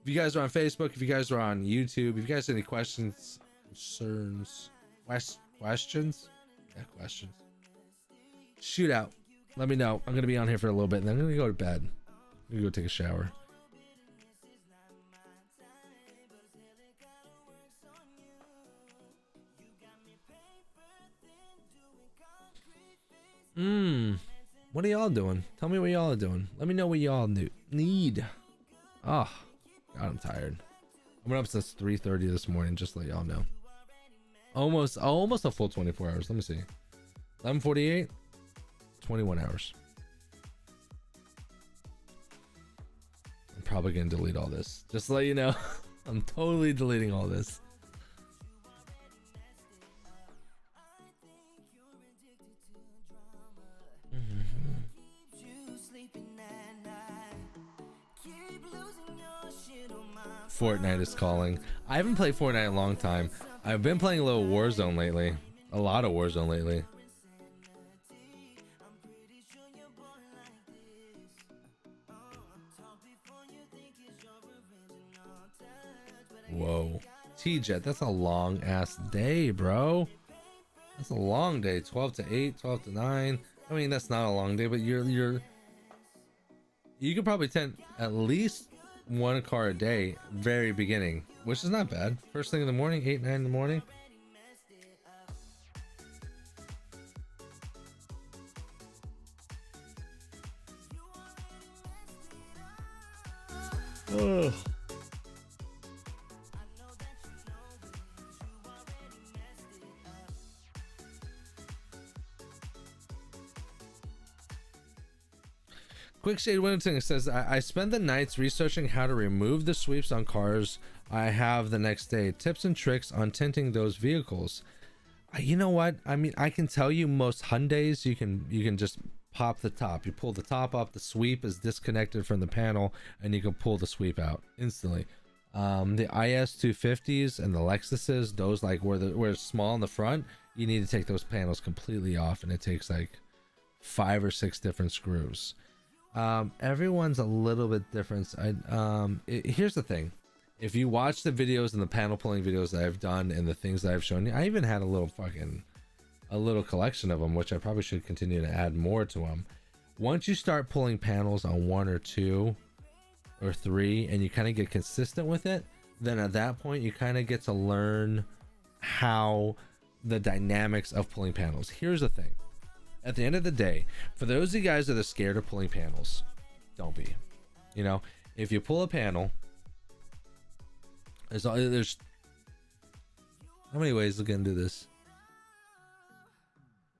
If you guys are on Facebook, if you guys are on YouTube, if you guys have any questions, concerns, questions? Yeah, questions. Shoot out. Let me know. I'm going to be on here for a little bit, and then I'm going to go to bed. I'm going to go take a shower. What are y'all doing? Tell me what y'all are doing. Let me know what y'all need. Oh, God, I'm tired. I've been up since 3:30 this morning, just to let y'all know. Almost a full 24 hours. Let me see. 11:48, 21 hours. I'm probably gonna delete all this. Just to let you know, I'm totally deleting all this. Fortnite is calling. I haven't played Fortnite in a long time. I've been playing a little Warzone lately. A lot of Warzone lately. Whoa. T-Jet, that's a long ass day, bro. That's a long day. 12 to 8, 12 to 9. I mean, that's not a long day, but you could probably tint at least one car a day, very beginning, which is not bad. First thing in the morning, 8, 9 in the morning. Ugh. Quick Shade Winton says, I spend the nights researching how to remove the sweeps on cars I have the next day. Tips and tricks on tinting those vehicles. You know what? I mean, I can tell you most Hyundais, you can just pop the top. You pull the top off, the sweep is disconnected from the panel, and you can pull the sweep out instantly. The IS250s and the Lexuses, those like where it's small in the front, you need to take those panels completely off, and it takes like 5 or 6 different screws. Everyone's a little bit different. Here's the thing. If you watch the videos and the panel pulling videos that I've done and the things that I've shown you, I even had a little collection of them, which I probably should continue to add more to them. Once you start pulling panels on 1 or 2 or 3 and you kind of get consistent with it, then at that point you kind of get to learn how the dynamics of pulling panels. Here's the thing. At the end of the day, for those of you guys that are scared of pulling panels, don't be. You know, if you pull a panel, there's how many ways we're gonna do this?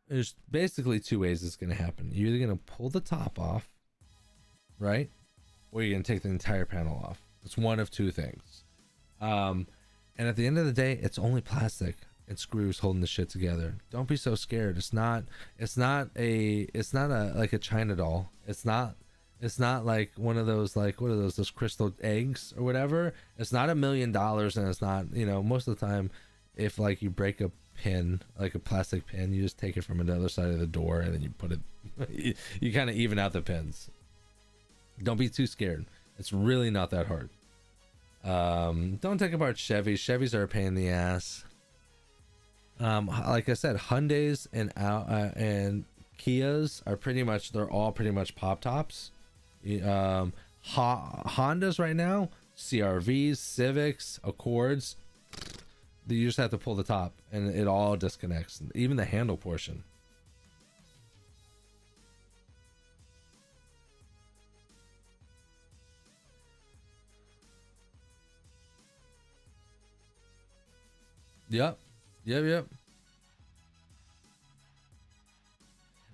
There's basically 2 ways it's gonna happen. You're either gonna pull the top off, right, or you're gonna take the entire panel off. It's one of 2 things. And at the end of the day, it's only plastic and screws holding the shit together. Don't be so scared. It's not a like a China doll. It's not like one of those, like, what are those crystal eggs or whatever. It's not $1 million, and it's not, you know, most of the time if like you break a pin, like a plastic pin, you just take it from another side of the door and then you put it you kind of even out the pins. Don't be too scared. It's really not that hard. Don't take apart Chevys are a pain in the ass. Like I said, Hyundais and Kias are they're all pretty much pop tops. Hondas right now, CRVs, Civics, Accords, you just have to pull the top and it all disconnects, even the handle portion. Yep.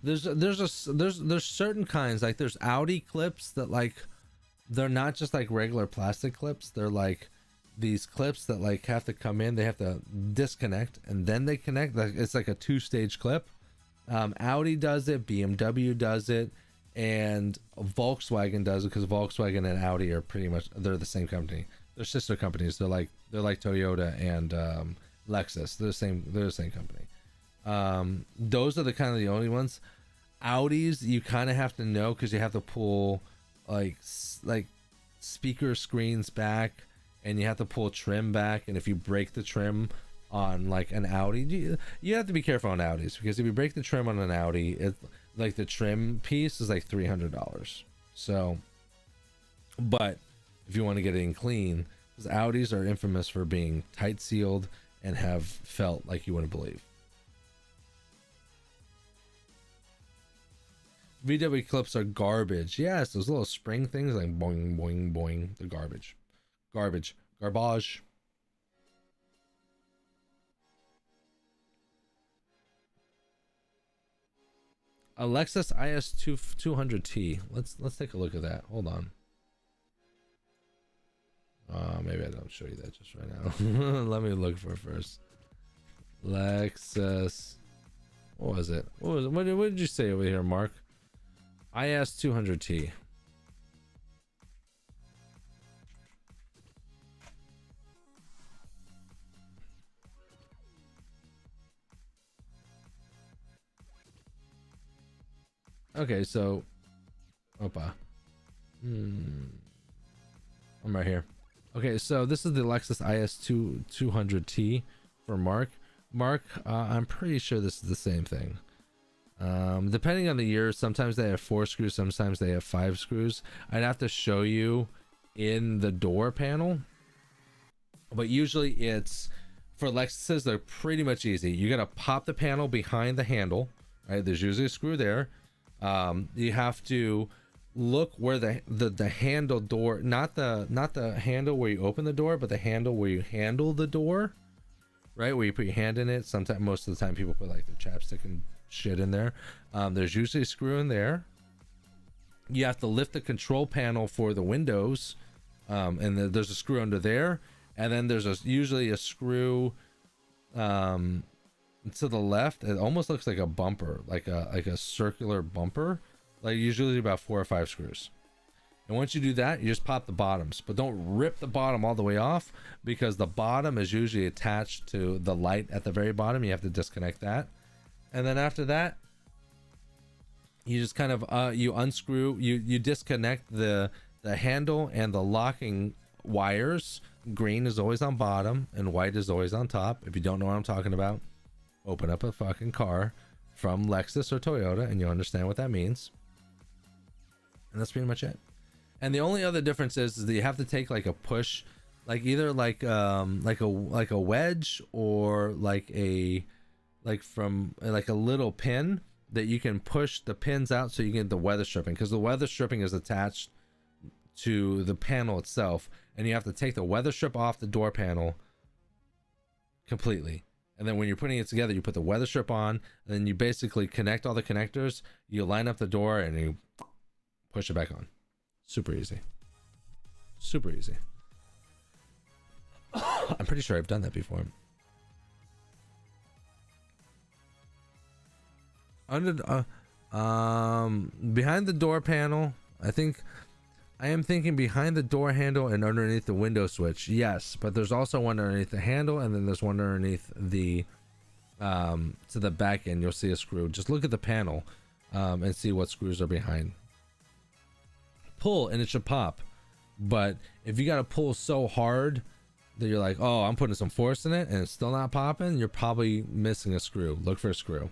There's certain kinds, like there's Audi clips that, like, they're not just like regular plastic clips. They're like these clips that like have to come in, they have to disconnect and then they connect. Like it's like a 2-stage clip. Audi does it, BMW does it, and Volkswagen does it, because Volkswagen and Audi are pretty much, they're the same company. They're sister companies. They're like Toyota and Lexus. They're the same company. Those are the only ones. Audis, you kind of have to know, because you have to pull like speaker screens back, and you have to pull trim back, and if you break the trim on like an Audi, you have to be careful on Audis, because if you break the trim on an Audi, it like the trim piece is like $300. So, but if you want to get it in clean, because Audis are infamous for being tight sealed and have felt like you wouldn't believe. VW clips are garbage. Yes, those little spring things, like boing, boing, boing. They're garbage. Garbage. Garbage. A Lexus IS 200T. Let's take a look at that. Hold on. Maybe I don't show you that just right now. Let me look for it first. Lexus. What was it? What did you say over here, Mark? IS 200T. Okay, so opa. I'm right here. Okay, so this is the Lexus IS 200T for Mark. Mark, I'm pretty sure this is the same thing. Depending on the year, sometimes they have 4 screws, sometimes they have 5 screws. I'd have to show you in the door panel, but usually it's, for Lexuses, they're pretty much easy. You gotta pop the panel behind the handle, right? There's usually a screw there. You have to look where the handle door, not the handle where you open the door, but the handle where you handle the door, right? Where you put your hand in it. Sometimes, most of the time, people put like their chapstick and shit in there. There's usually a screw in there. you have to lift the control panel for the windows, and there's a screw under there, and then there's usually a screw to the left. It almost looks like a bumper, like a circular bumper, like usually about 4 or 5 screws. And once you do that, you just pop the bottoms, but don't rip the bottom all the way off, because the bottom is usually attached to the light at the very bottom. You have to disconnect that. And then after that, you just kind of you unscrew, you disconnect the handle and the locking wires. Green is always on bottom and white is always on top. If you don't know what I'm talking about, open up a fucking car from Lexus or Toyota and you'll understand what that means. And that's pretty much it. And the only other difference is that you have to take like a push, like either like a wedge, or like a little pin that you can push the pins out so you get the weather stripping, because the weather stripping is attached to the panel itself, and you have to take the weather strip off the door panel completely. And then when you're putting it together, you put the weather strip on, and then you basically connect all the connectors, you line up the door, and you push it back on. Super easy. Super easy. I'm pretty sure I've done that before. Under behind the door panel, I am thinking behind the door handle and underneath the window switch. Yes, but there's also one underneath the handle, and then there's one underneath the to the back end. You'll see a screw. Just look at the panel and see what screws are behind. Pull and it should pop. But if you got to pull so hard that you're like, oh, I'm putting some force in it and it's still not popping, you're probably missing a screw. Look for a screw.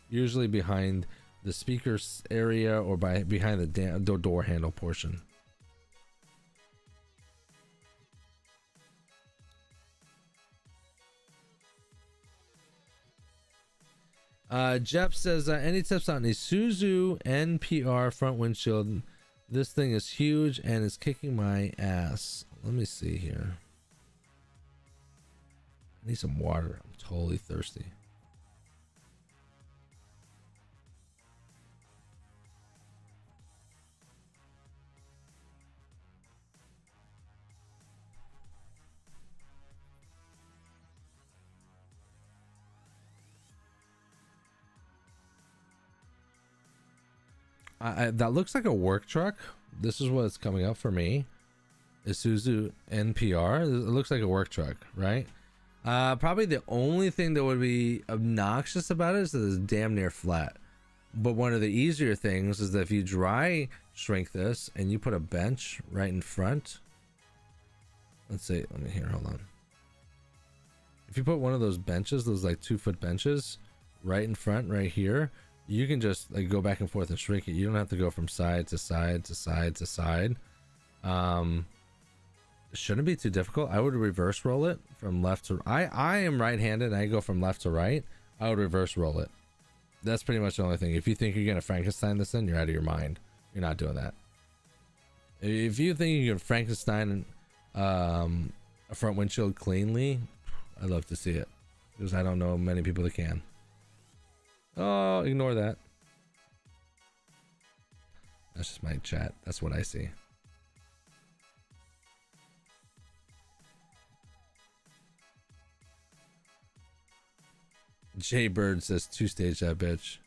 Usually behind the speakers area or behind the door handle portion. Jeff says, any tips on Isuzu Npr front windshield? This thing is huge and is kicking my ass. Let me see here. I need some water. I'm totally thirsty. That looks like a work truck. This is what's coming up for me. Isuzu Npr. It looks like a work truck, right? Probably the only thing that would be obnoxious about it is that it's damn near flat. But one of the easier things is that if you dry shrink this and you put a bench right in front. Let's see. Let me hear. Hold on. If you put one of those benches, those like 2-foot benches, right in front, right here, you can just like go back and forth and shrink it. You don't have to go from side to side to side to side. Shouldn't be too difficult. I would reverse roll it from left to right. I am right-handed and I go from left to right. I would reverse roll it. That's pretty much the only thing. If you think you're gonna Frankenstein this in, you're out of your mind. You're not doing that. If you think you can Frankenstein a front windshield cleanly, I'd love to see it, because I don't know many people that can. Oh, ignore that. That's just my chat. That's what I see. Jay Bird says 2-stage that bitch.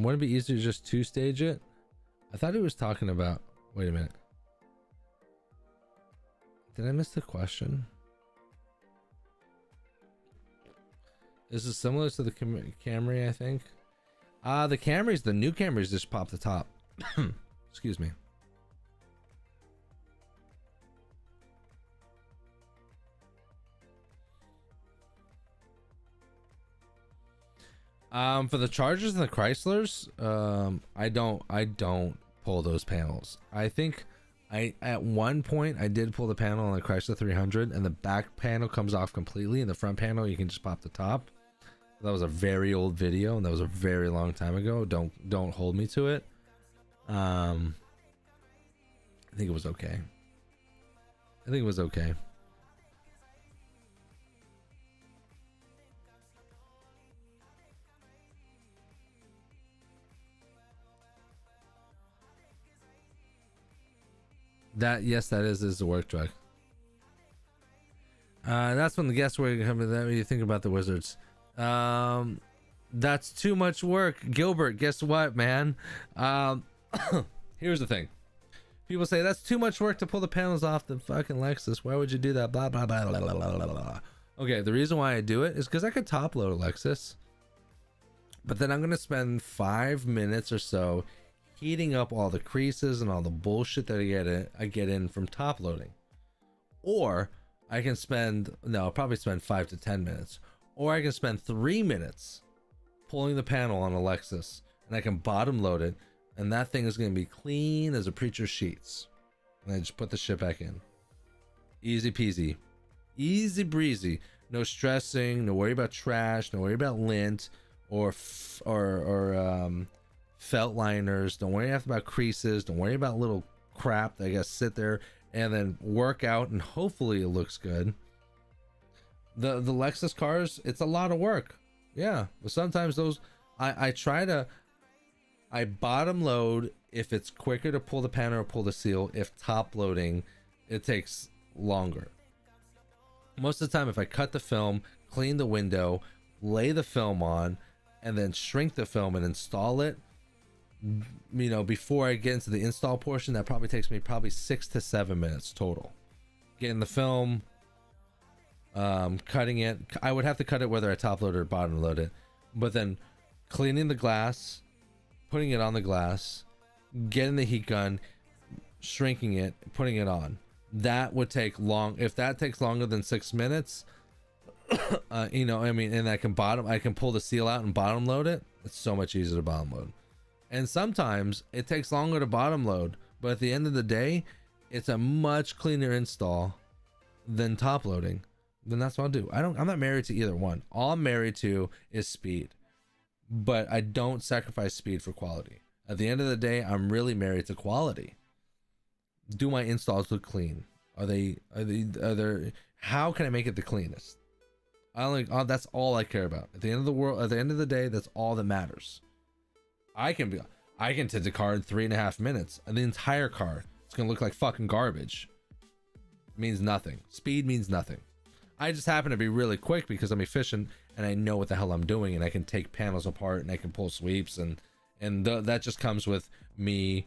Wouldn't it be easier to just 2-stage it? I thought he was talking about. Wait a minute. Did I miss the question? This is similar to the Camry, I think. The Camrys, the new Camrys just pop the top. Excuse me. For the Chargers and the Chryslers, I don't pull those panels. I think at one point I did pull the panel on the Chrysler 300, and the back panel comes off completely, and the front panel you can just pop the top. That was a very old video, and that was a very long time ago. Don't hold me to it. The think it was okay. I think it was okay. That, yes, that is the work truck. That's when the guesswork comes in. That when you think about the wizards. That's too much work. Gilbert, guess what, man? Here's the thing. People say that's too much work to pull the panels off the fucking Lexus. Why would you do that? Blah blah blah blah blah blah blah. Okay, the reason why I do it is because I could top load a Lexus, but then I'm gonna spend 5 minutes or so heating up all the creases and all the bullshit that I get in from top loading. Or I can spend, no, I'll probably spend 5 to 10 minutes. Or I can spend 3 minutes pulling the panel on a Lexus, and I can bottom load it, and that thing is going to be clean as a preacher's sheets. And I just put the shit back in. Easy peasy. Easy breezy. No stressing, no worry about trash, no worry about lint or felt liners. Don't worry about creases. Don't worry about little crap that I gotta sit there and then work out, and hopefully it looks good. The Lexus cars, it's a lot of work. Yeah, but sometimes those I bottom load if it's quicker to pull the panel or pull the seal. If top loading, it takes longer. Most of the time, if I cut the film, clean the window, lay the film on, and then shrink the film and install it, you know, before I get into the install portion, that probably takes me 6 to 7 minutes total. Getting the film, cutting it. I would have to cut it whether I top load or bottom load it, but then cleaning the glass, putting it on the glass, getting the heat gun, shrinking it, putting it on. That would take long. If that takes longer than 6 minutes, you know, I mean, and I can pull the seal out and bottom load it. It's so much easier to bottom load. And sometimes it takes longer to bottom load, but at the end of the day, it's a much cleaner install than top loading. Then that's what I'll do. I'm not married to either one. All I'm married to is speed, but I don't sacrifice speed for quality. At the end of the day, I'm really married to quality. Do my installs look clean? Are they how can I make it the cleanest? That's all I care about. At the end of the day, that's all that matters. I can tint a car in 3.5 minutes, and the entire car, it's gonna look like fucking garbage. It means nothing. Speed means nothing. I just happen to be really quick because I'm efficient and I know what the hell I'm doing, and I can take panels apart and I can pull sweeps, and that just comes with me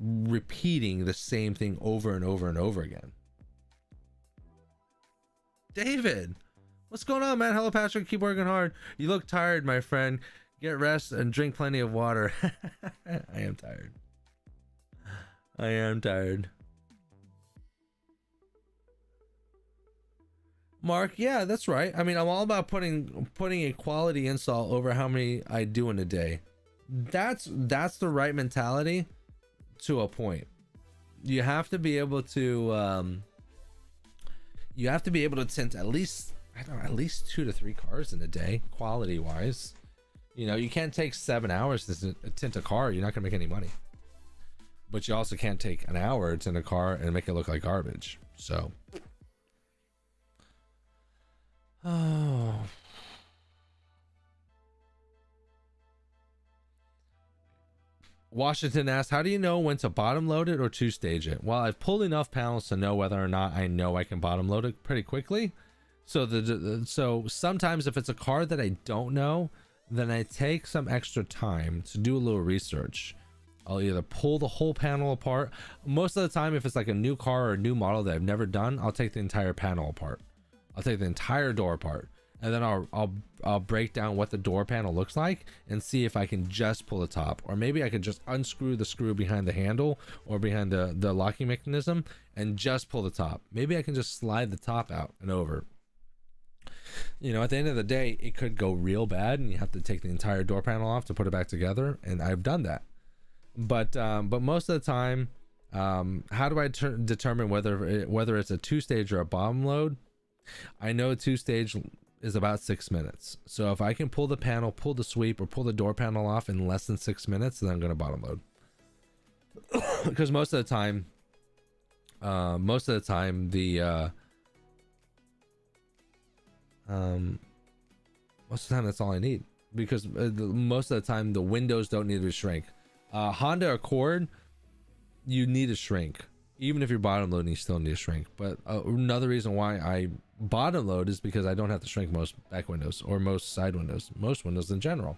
repeating the same thing over and over and over again. David, what's going on, man? Hello, Patrick. Keep working hard. You look tired, my friend. Get rest and drink plenty of water. I am tired. I am tired. Mark, yeah, that's right. I mean, I'm all about putting a quality install over how many I do in a day. That's the right mentality to a point. You have to be able to tint at least 2 to 3 cars in a day, quality wise. You know, you can't take 7 hours to tint a car. You're not gonna make any money. But you also can't take an hour to tint a car and make it look like garbage. So, oh. Washington asks, how do you know when to bottom load it or two stage it? Well, I've pulled enough panels to know whether or not I know I can bottom load it pretty quickly. So sometimes if it's a car that I don't know, then I take some extra time to do a little research. I'll either pull the whole panel apart. Most of the time, if it's like a new car or a new model that I've never done, I'll take the entire panel apart. I'll take the entire door apart, and then I'll break down what the door panel looks like and see if I can just pull the top, or maybe I can just unscrew the screw behind the handle or behind the locking mechanism and just pull the top. Maybe I can just slide the top out and over. You know, at the end of the day, it could go real bad and you have to take the entire door panel off to put it back together, and I've done that. But most of the time, how do I determine whether it's a two-stage or a bottom load? I know a two-stage is about 6 minutes. So if I can pull the panel, pull the sweep, or pull the door panel off in less than 6 minutes, then I'm going to bottom load. Because most of the time, Most of the time most of the time that's all I need, because most of the time the windows don't need to shrink. Honda Accord, you need to shrink. Even if you're bottom loading, you still need to shrink. But another reason why I bottom load is because I don't have to shrink most back windows or most side windows, most windows in general.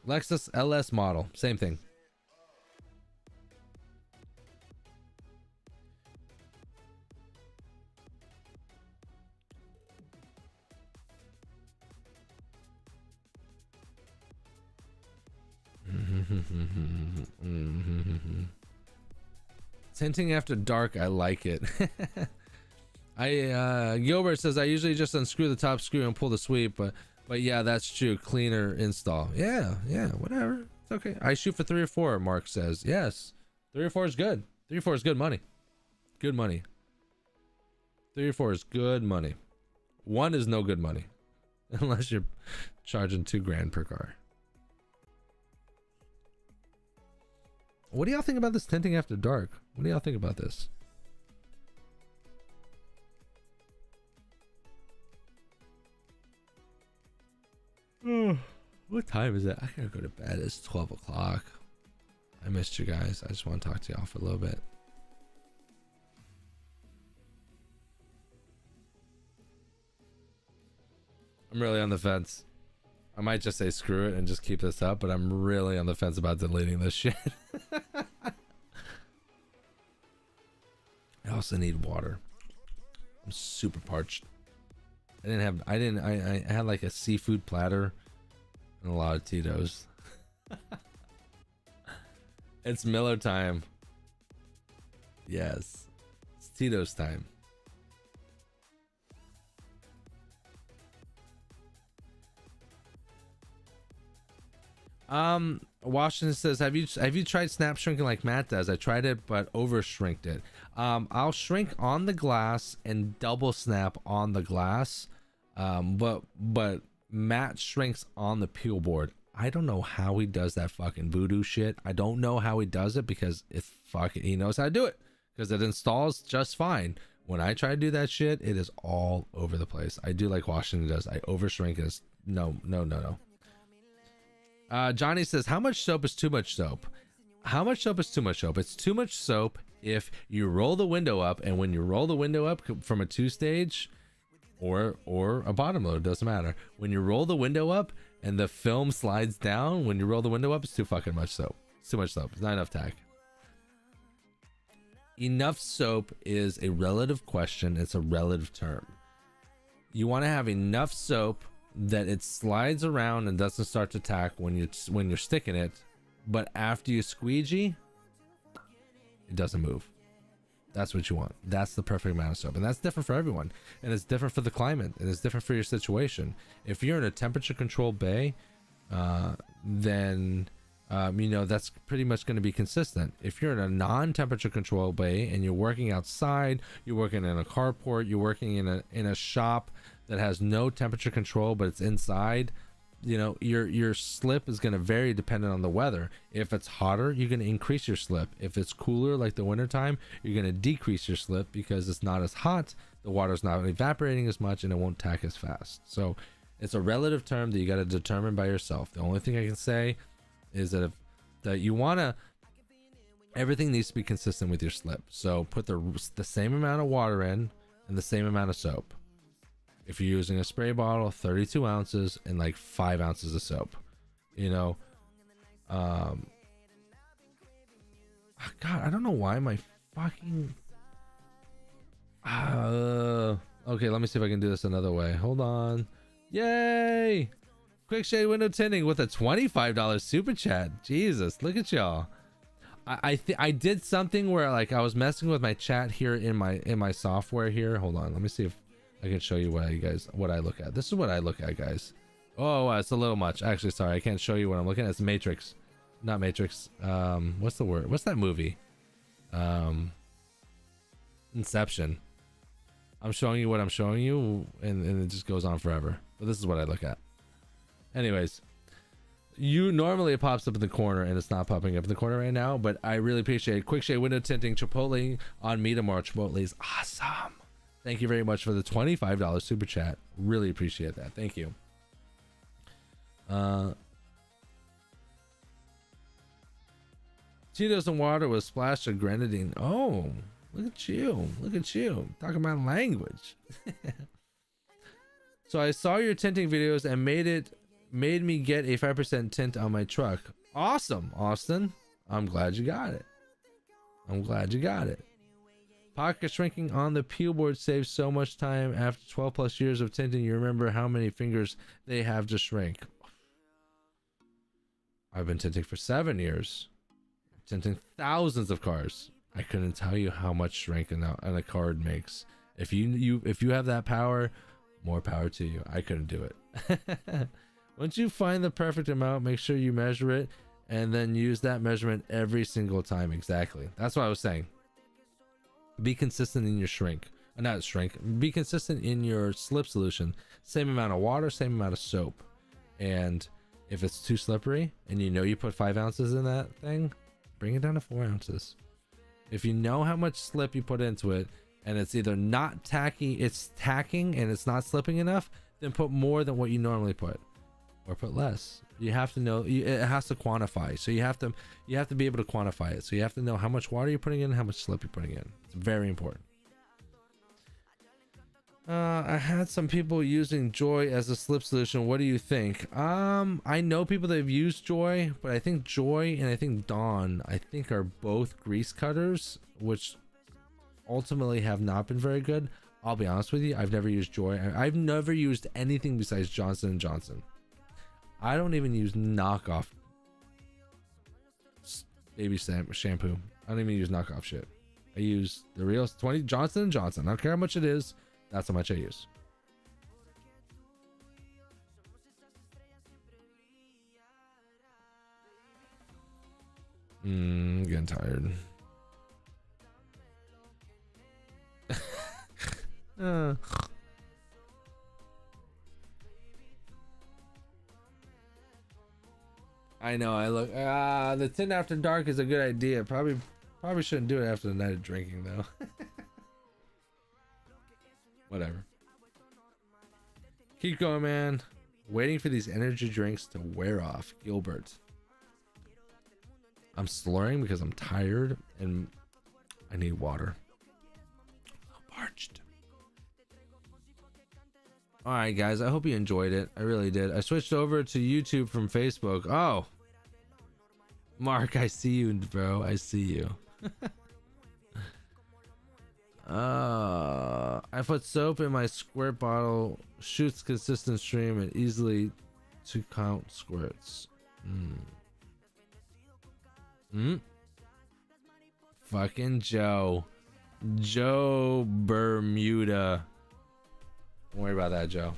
Lexus LS model, same thing. Tinting after dark, I like it. Gilbert says I usually just unscrew the top screw and pull the sweep, but yeah, that's true. Cleaner install. Yeah, whatever. It's okay. I shoot for 3 or 4. Mark says yes. 3 or 4 is good. 3 or 4 is good money. Good money. 3 or 4 is good money. 1 is no good money, unless you're charging $2,000 per car. What do y'all think about this tinting after dark? What do y'all think about this? What time is it? I gotta go to bed. It's 12 o'clock. I missed you guys. I just want to talk to y'all for a little bit. I'm really on the fence. I might just say screw it and just keep this up, but I'm really on the fence about deleting this shit. I also need water. I'm super parched. I had like a seafood platter and a lot of Tito's. It's Miller time. Yes. It's Tito's time. Washington says, have you tried snap shrinking like Matt does? I tried it but over shrinked it. I'll shrink on the glass and double snap on the glass, but Matt shrinks on the peel board. I don't know how he does that fucking voodoo shit. I don't know how he does it, because he knows how to do it, because it installs just fine. When I try to do that shit, it is all over the place. I do like Washington does. I over shrink it. No. Johnny says, how much soap is too much soap? How much soap is too much soap? It's too much soap if you roll the window up, and when you roll the window up from a 2-stage or a bottom load, doesn't matter. When you roll the window up and the film slides down, when you roll the window up, it's too fucking much soap. It's too much soap. It's not enough tack. Enough soap is a relative question. It's a relative term. You want to have enough soap that it slides around and doesn't start to tack when you're sticking it, but after you squeegee, it doesn't move. That's what you want. That's the perfect amount of soap, and that's different for everyone, and it's different for the climate, and it's different for your situation. If you're in a temperature controlled bay, then that's pretty much going to be consistent. If you're in a non-temperature controlled bay and you're working outside, you're working in a carport, you're working in a shop that has no temperature control, but it's inside, your slip is going to vary depending on the weather. If it's hotter, you're going to increase your slip. If it's cooler, like the wintertime, you're going to decrease your slip, because it's not as hot, the water's not evaporating as much, and it won't tack as fast. So it's a relative term that you got to determine by yourself. The only thing I can say is that you want to, everything needs to be consistent with your slip. So put the same amount of water in and the same amount of soap. If you're using a spray bottle, 32 ounces and like 5 ounces of soap, God, I don't know why my fucking, okay, let me see if I can do this another way. Hold on. Yay. Quick shade window tinting with a $25 super chat. Jesus, look at y'all. I did something where like I was messing with my chat here in my software here. Hold on, let me see if I can show you what I look at. This is what I look at, guys. Oh, it's a little much. Actually, sorry, I can't show you what I'm looking at. It's Matrix, not Matrix. What's the word? What's that movie? Inception. I'm showing you what I'm showing you, and it just goes on forever. But this is what I look at. Anyways, You normally it pops up in the corner and it's not popping up in the corner right now, but I really appreciate it. Quick shade window tinting Chipotle on me tomorrow. Chipotle is awesome. Thank you very much for the $25 super chat. Really appreciate that. Thank you. Cheetos and water with splash of grenadine. Oh, look at you. Look at you. Talking about language. So I saw your tinting videos and made me get a 5% tint on my truck. Awesome, Austin. I'm glad you got it. I'm glad you got it. Pocket shrinking on the peel board saves so much time. After 12 plus years of tinting, you remember how many fingers they have to shrink. I've been tinting for 7 years. Tinting thousands of cars. I couldn't tell you how much shrinking a card makes. If you have that power, more power to you. I couldn't do it. Once you find the perfect amount, make sure you measure it and then use that measurement every single time. Exactly. That's what I was saying. Be consistent in your shrink. Not shrink. Be consistent in your slip solution. Same amount of water, same amount of soap. And if it's too slippery and you know you put 5 ounces in that thing, bring it down to 4 ounces. If you know how much slip you put into it and it's either not tacky, it's tacking and it's not slipping enough, then put more than what you normally put. Or put less. You have to know, it has to quantify. So you have to be able to quantify it. So you have to know how much water you're putting in, how much slip you're putting in. It's very important. I had some people using Joy as a slip solution. What do you think? I know people that have used Joy, but I think Joy and I think Dawn, I think are both grease cutters, which ultimately have not been very good. I'll be honest with you, I've never used Joy. I've never used anything besides Johnson & Johnson. I don't even use knockoff baby shampoo. I don't even use knockoff shit. I use the real 20 Johnson & Johnson. I don't care how much it is. That's how much I use. Getting tired. I know. I look. The tint after dark is a good idea. Probably shouldn't do it after the night of drinking though. Whatever. Keep going, man. Waiting for these energy drinks to wear off. Gilbert. I'm slurring because I'm tired and I need water. I'm parched. Alright guys, I hope you enjoyed it. I really did. I switched over to YouTube from Facebook. Oh, Mark, I see you, bro. I see you. I put soap in my squirt bottle, shoots consistent stream and easily to count squirts. Fucking Joe Bermuda. Don't worry about that, Joe.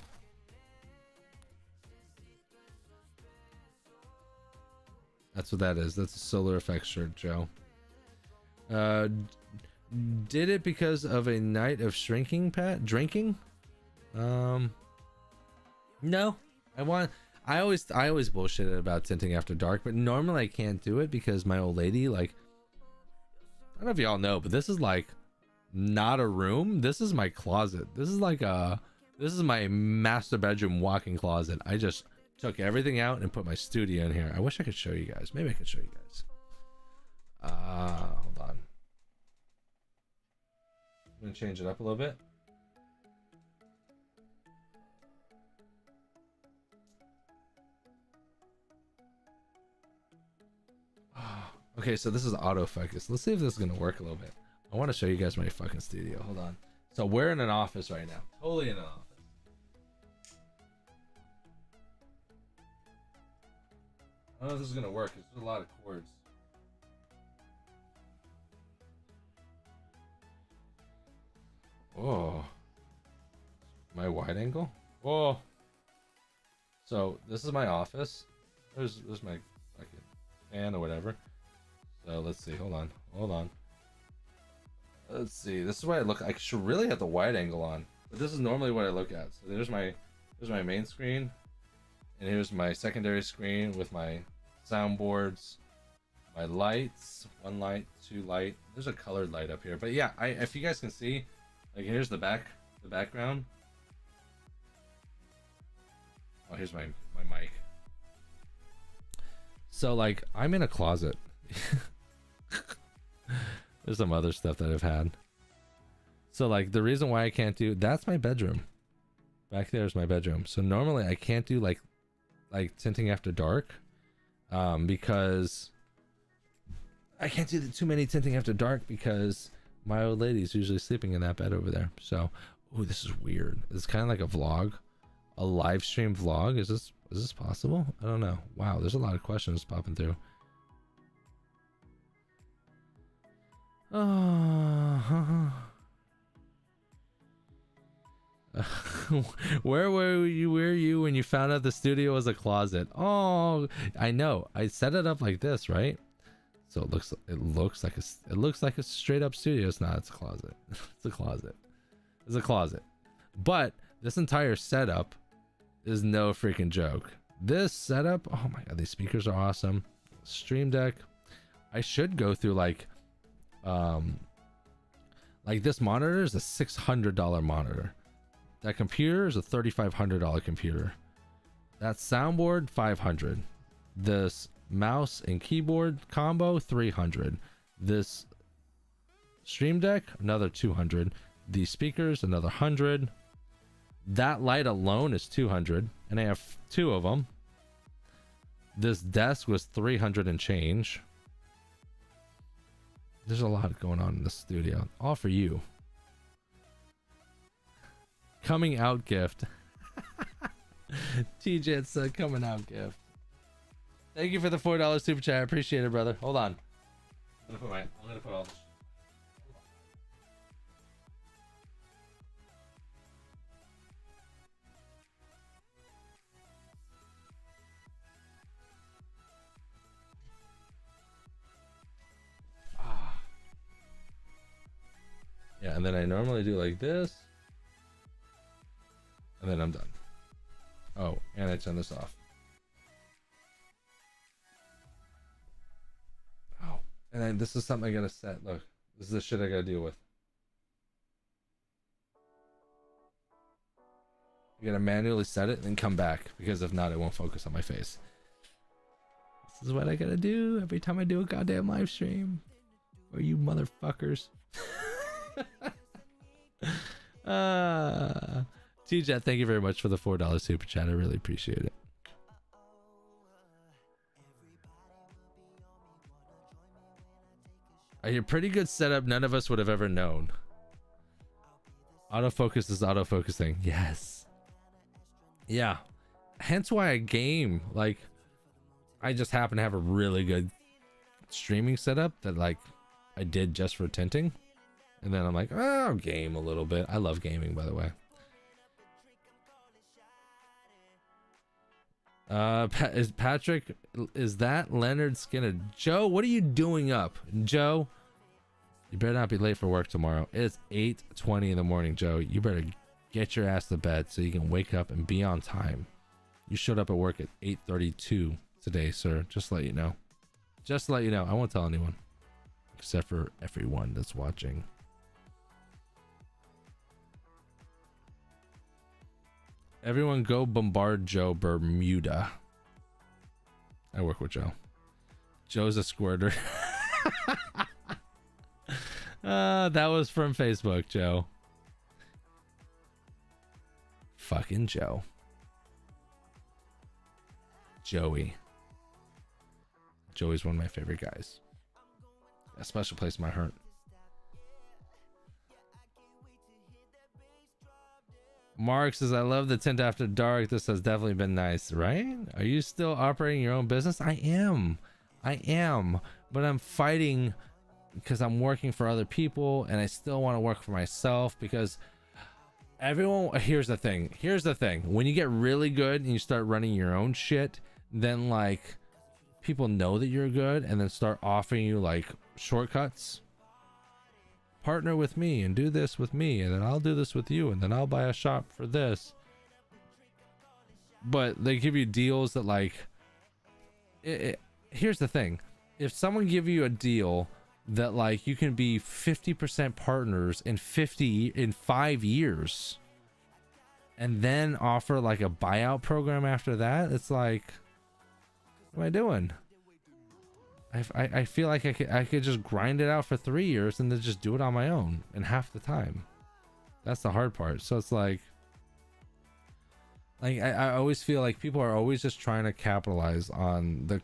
That's what that is. That's a solar effects shirt, Joe. Did it because of a night of shrinking, Pat? Drinking? No. I always bullshitted about tinting after dark, but normally I can't do it because my old lady, like, I don't know if y'all know, but this is like not a room. This is my closet. This is my master bedroom walk-in closet. I just took everything out and put my studio in here. I wish I could show you guys. Maybe I could show you guys. Hold on. I'm gonna change it up a little bit. Okay, so this is autofocus. Let's see if this is gonna work a little bit. I want to show you guys my fucking studio. Hold on. So we're in an office right now. Totally in an office. I don't know if this is gonna work. There's a lot of cords. Oh, my wide angle. Oh, so this is my office. There's my fucking fan or whatever. So let's see. Hold on. Let's see. This is what I look. I should really have the wide angle on, but this is normally what I look at. So there's my main screen, And here's my secondary screen with my soundboards, my lights, 1 light, 2 light. There's a colored light up here, but yeah, if you guys can see, like here's the background. Oh, here's my mic. So like I'm in a closet. There's some other stuff that I've had. So like the reason why I can't do, that's my bedroom. Back there is my bedroom. So normally I can't do like tinting after dark, because I can't do too many tinting after dark because my old lady's usually sleeping in that bed over there. So, oh, this is weird. It's kind of like a vlog, a live stream vlog. Is this possible? I don't know. Wow, there's a lot of questions popping through. Where were you when you found out the studio was a closet? Oh, I know. I set it up like this, right? So it looks like a straight up studio. It's not. It's a closet. It's a closet. It's a closet. But this entire setup is no freaking joke. This setup, oh my god, these speakers are awesome. Stream Deck. I should go through like this monitor is a $600 monitor. That computer is a $3,500 computer. That soundboard, $500. This mouse and keyboard combo, $300. This Stream Deck, another $200. These speakers, another $100. That light alone is $200, and I have 2 of them. This desk was $300 and change. There's a lot going on in the studio, all for you. Coming out gift. TJ, it's a coming out gift. Thank you for the $4 super chat. I appreciate it, brother. Hold on. I'm gonna put all this. Yeah, and then I normally do like this. And then I'm done. Oh, and I turn this off. Oh, and then this is something I gotta set. Look, this is the shit I gotta deal with. You gotta manually set it and then come back, because if not, it won't focus on my face. This is what I gotta do every time I do a goddamn live stream. Or you motherfuckers. TJ, thank you very much for the $4 super chat. I really appreciate it. A pretty good setup none of us would have ever known. Autofocus is autofocusing. Yes. Yeah. Hence why I game. Like, I just happen to have a really good streaming setup that like I did just for tinting. And then I'm like, oh, I'll game a little bit. I love gaming, by the way. Is that Leonard Skinner? Joe, what are you doing up? Joe, you better not be late for work tomorrow. It's 8:20 in the morning, Joe. You better get your ass to bed so you can wake up and be on time. You showed up at work at 8:32 today, sir. Just to let you know. Just to let you know. I won't tell anyone. Except for everyone that's watching. Everyone go bombard Joe Bermuda. I work with Joe. Joe's a squirter. That was from Facebook, Joe. Fucking Joe. Joey. Joey's one of my favorite guys. A special place in my heart. Mark says, I love the tint after dark. This has definitely been nice, right? Are you still operating your own business? I am. But I'm fighting because I'm working for other people and I still want to work for myself because everyone, here's the thing. When you get really good and you start running your own shit, then like people know that you're good and then start offering you like shortcuts. Partner with me and do this with me, and then I'll do this with you, and then I'll buy a shop for this. but they give you deals that like here's the thing. If someone give you a deal that like you can be 50% partners in 5 years and then offer like a buyout program after that, it's like, what am I doing? I feel like I could just grind it out for 3 years and then just do it on my own in half the time. That's the hard part. So it's like I always feel like people are always just trying to capitalize on the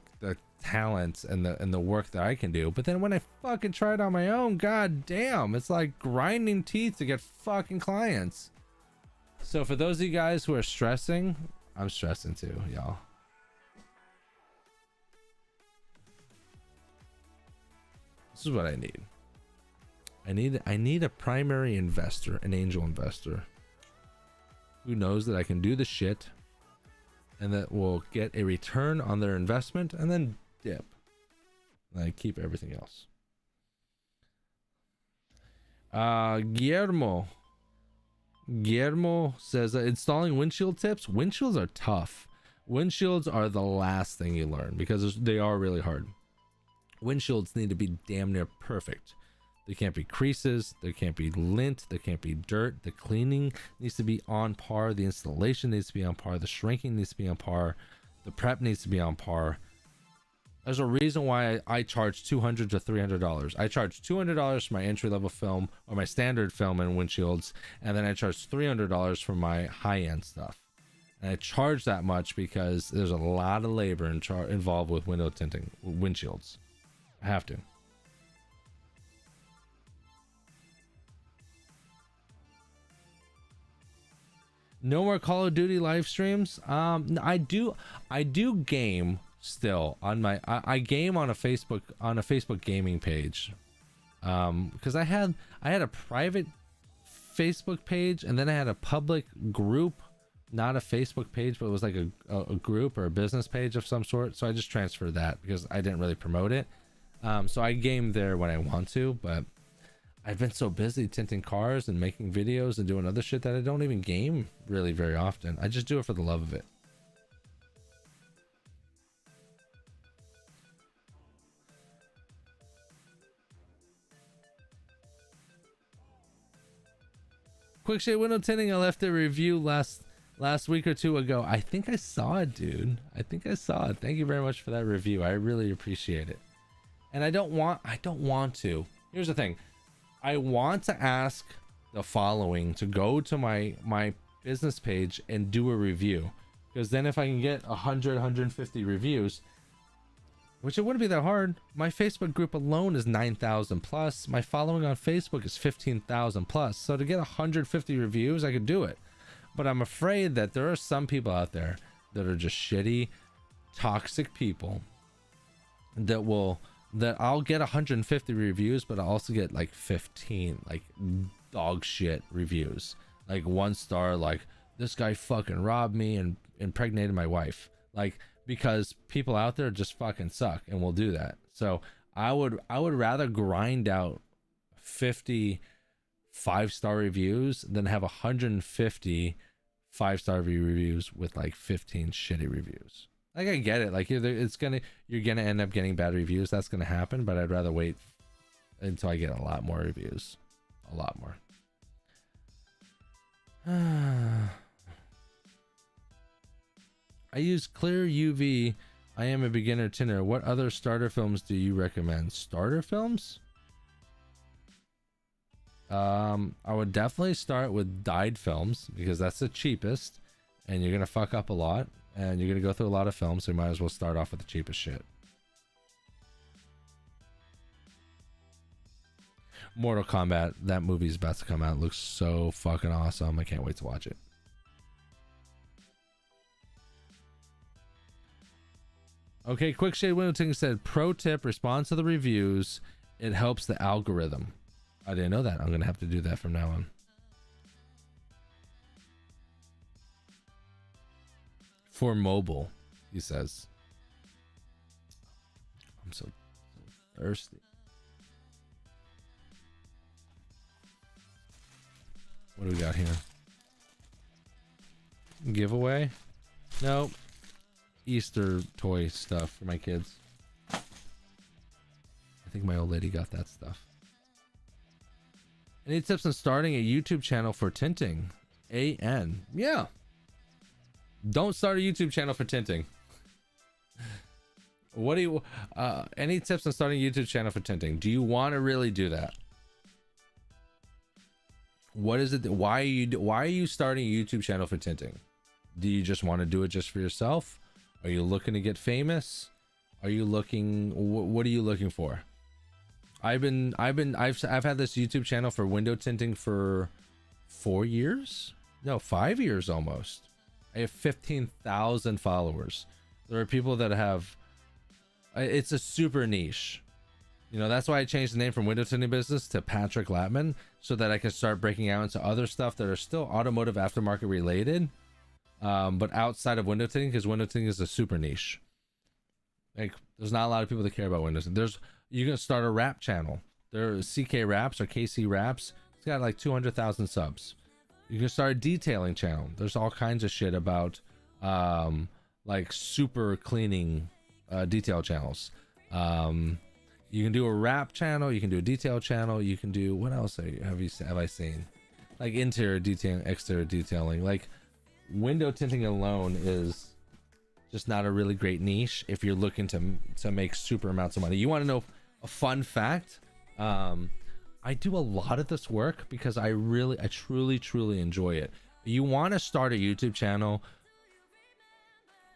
talents and the work that I can do, but then when I fucking try it on my own, god damn, it's like grinding teeth to get fucking clients. So for those of you guys who are stressing, I'm stressing too, y'all. This is what I need. I need a primary investor, an angel investor who knows that I can do the shit and that will get a return on their investment and then dip. And I keep everything else. Guillermo says installing windshield tips. Windshields are tough. Windshields are the last thing you learn because they are really hard. Windshields need to be damn near perfect. There can't be creases, there can't be lint, there can't be dirt. The cleaning needs to be on par, the installation needs to be on par, the shrinking needs to be on par, the prep needs to be on par. There's a reason why I charge $200 to $300. I charge $200 for my entry-level film or my standard film and windshields, and then I charge $300 for my high-end stuff. And I charge that much because there's a lot of labor involved with window tinting, windshields. I have to. No more Call of Duty live streams. I do game still on my I game on a Facebook gaming page. Because I had a private Facebook page and then I had a public group, not a Facebook page, but it was like a group or a business page of some sort. So I just transferred that because I didn't really promote it. So I game there when I want to, but I've been so busy tinting cars and making videos and doing other shit that I don't even game really very often. I just do it for the love of it. Quick shade window tinting. I left a review last week or two ago. I think I saw it, dude. I think I saw it. Thank you very much for that review. I really appreciate it. And I don't want to. Here's the thing. I want to ask the following to go to my business page and do a review, because then if I can get 150 reviews, which it wouldn't be that hard. My Facebook group alone is 9,000 plus. My following on Facebook is 15,000 plus. So to get 150 reviews, I could do it. But I'm afraid that there are some people out there that are just shitty, toxic people that I'll get 150 reviews, but I'll also get like 15 like dog shit reviews, like 1 star, like this guy fucking robbed me and impregnated my wife, like, because people out there just fucking suck and will do that. So I would rather grind out 50 5-star reviews than have 150 5-star reviews with like 15 shitty reviews. Like, I get it, like you're gonna end up getting bad reviews, that's gonna happen, but I'd rather wait until I get a lot more reviews. A lot more. I use clear UV. I am a beginner tinter. What other starter films do you recommend? Starter films? I would definitely start with dyed films because that's the cheapest and you're gonna fuck up a lot and you're gonna go through a lot of films, so you might as well start off with the cheapest shit. Mortal Kombat, that movie's about to come out. It looks so fucking awesome. I can't wait to watch it. Okay, Quick Shade Window Tinting said, pro tip, respond to the reviews. It helps the algorithm. I didn't know that. I'm gonna have to do that from now on. For mobile, he says. I'm so thirsty. What do we got here? Giveaway? No, Easter toy stuff for my kids. I think my old lady got that stuff. Any tips on starting a YouTube channel for tinting? AN. Yeah. Don't start a YouTube channel for tinting. What do you any tips on starting a YouTube channel for tinting? Do you want to really do that? What is it? Why are you starting a YouTube channel for tinting? Do you just want to do it just for yourself? Are you looking to get famous? Are you looking, what are you looking for? I've had this YouTube channel for window tinting for 4 years? No, 5 years almost. I have 15,000 followers. There are people that have, it's a super niche. You know, that's why I changed the name from Window Tinting Business to Patrick Latman, so that I can start breaking out into other stuff that are still automotive aftermarket related, but outside of window tinting, because window tinting is a super niche. Like, there's not a lot of people that care about windows. You can start a rap channel. There are CK Raps or KC Raps. It's got like 200,000 subs. You can start a detailing channel. There's all kinds of shit about like super cleaning detail channels. You can do a wrap channel, you can do a detail channel, you can do, what else have I seen? Like interior detailing, exterior detailing. Like, window tinting alone is just not a really great niche if you're looking to make super amounts of money. You want to know a fun fact? I do a lot of this work because I truly enjoy it. You want to start a YouTube channel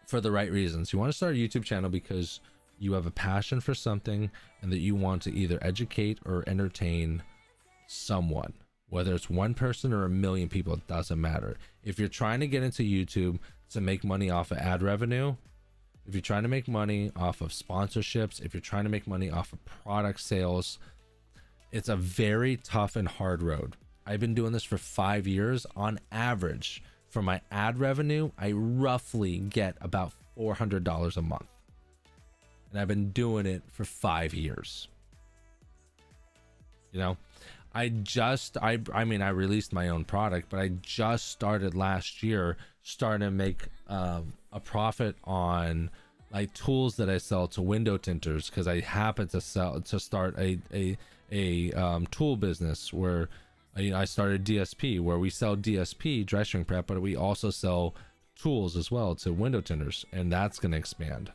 for the right reasons. You want to start a YouTube channel because you have a passion for something and that you want to either educate or entertain someone, whether it's one person or a million people, it doesn't matter. If you're trying to get into YouTube to make money off of ad revenue, if you're trying to make money off of sponsorships, if you're trying to make money off of product sales, it's a very tough and hard road. I've been doing this for 5 years. On average, for my ad revenue, I roughly get about $400 a month. And I've been doing it for 5 years. You know, I released my own product, but I just started last year, starting to make a profit on like tools that I sell to window tinters, because I happen to start a tool business where I started DSP, where we sell DSP, dry shrink prep, but we also sell tools as well to window tinters, and that's going to expand.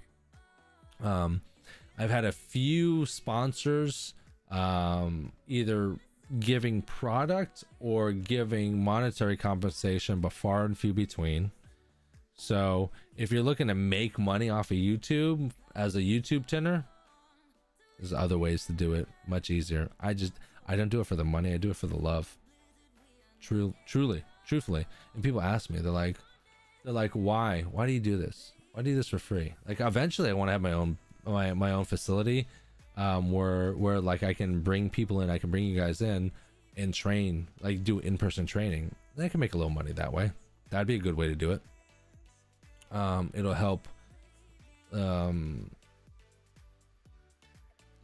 I've had a few sponsors either giving product or giving monetary compensation, but far and few between. So if you're looking to make money off of YouTube as a YouTube tinter, there's other ways to do it much easier. I don't do it for the money, I do it for the love. Truthfully. And people ask me, they're like, why do you do this? Why do you do this for free? Like, eventually I want to have my own facility, where like I can bring people in, I can bring you guys in and train, like do in-person training. And I can make a little money that way. That'd be a good way to do it. It'll help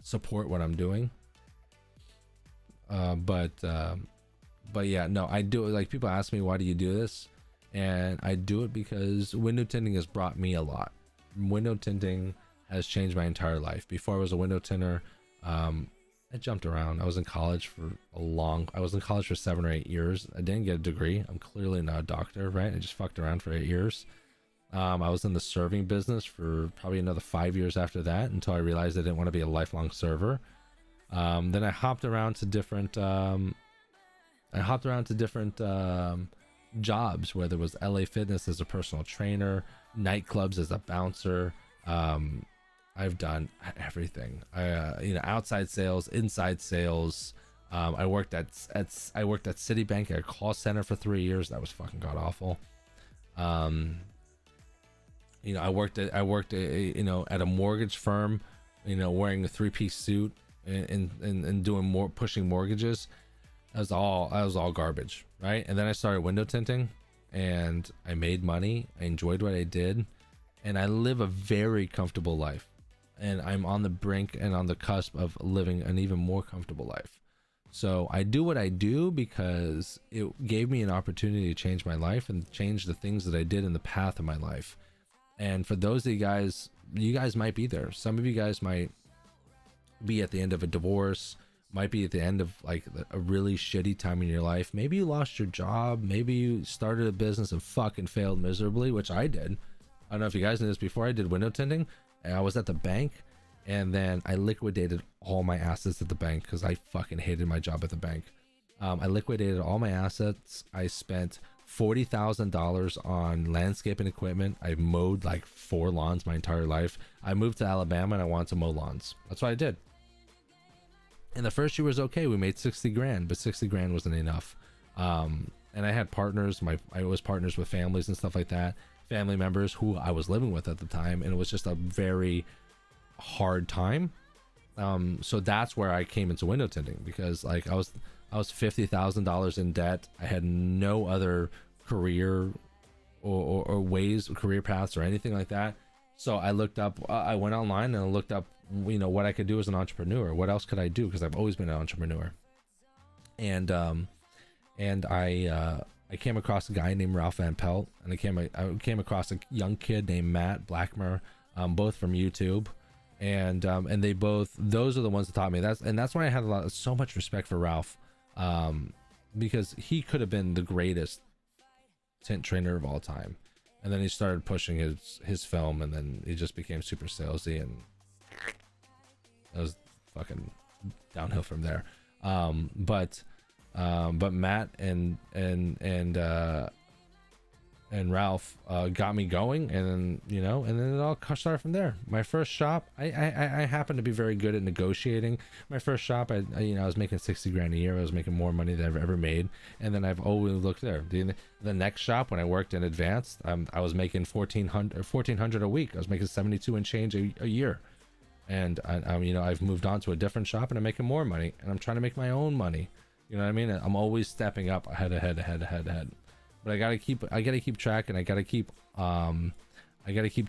support what I'm doing. But yeah, no, I do it. Like, people ask me, why do you do this? And I do it because window tinting has brought me a lot. Window tinting has changed my entire life. Before I was a window tinter, I jumped around. I was in college for 7 or 8 years. I didn't get a degree. I'm clearly not a doctor, right? I just fucked around for 8 years. I was in the serving business for probably another 5 years after that, until I realized I didn't want to be a lifelong server. Then I hopped around to different jobs, where there was LA Fitness as a personal trainer, nightclubs as a bouncer. I've done everything. Outside sales, inside sales. I worked at Citibank at a call center for 3 years. That was fucking god awful. I worked at a mortgage firm, wearing a 3-piece suit and doing pushing mortgages. That was all garbage, right? And then I started window tinting, and I made money. I enjoyed what I did, and I live a very comfortable life. And I'm on the brink and on the cusp of living an even more comfortable life. So I do what I do because it gave me an opportunity to change my life and change the things that I did in the path of my life. And for those of you guys might be there. Some of you guys might be at the end of a divorce, might be at the end of like a really shitty time in your life. Maybe you lost your job, maybe you started a business and fucking failed miserably, which I did. I don't know if you guys knew this. Before I did window tinting, and I was at the bank, and then I liquidated all my assets at the bank because I fucking hated my job at the bank. I liquidated all my assets. I spent $40,000 on landscaping equipment. I mowed like 4 lawns my entire life. I moved to Alabama and I wanted to mow lawns. That's what I did. And the first year was okay. We made 60 grand, but 60 grand wasn't enough. And I had partners. I was partners with families and stuff like that. Family members who I was living with at the time. And it was just a very hard time. So that's where I came into window tinting, because like I was $50,000 in debt. I had no other career or ways, career paths or anything like that. So I looked up, I went online and I looked up, you know, what I could do as an entrepreneur. What else could I do? Because I've always been an entrepreneur. And I came across a guy named Ralph Van Pelt, and I came across a young kid named Matt Blackmer, both from YouTube. And they both, those are the ones that taught me. That's why I had so much respect for Ralph, because he could have been the greatest tint trainer of all time, and then he started pushing his film, and then he just became super salesy, and it was fucking downhill from there. But Matt and Ralph got me going, and then, you know, and then it all started from there. My first shop, I happened to be very good at negotiating. My first shop, I was making 60 grand a year. I was making more money than I've ever made. And then I've always looked there. The next shop, when I worked in Advanced, I was making 1400 a week. I was making 72 and change a year. And I've moved on to a different shop, and I'm making more money, and I'm trying to make my own money. You know what I mean? I'm always stepping up ahead. But I gotta keep track, and I gotta keep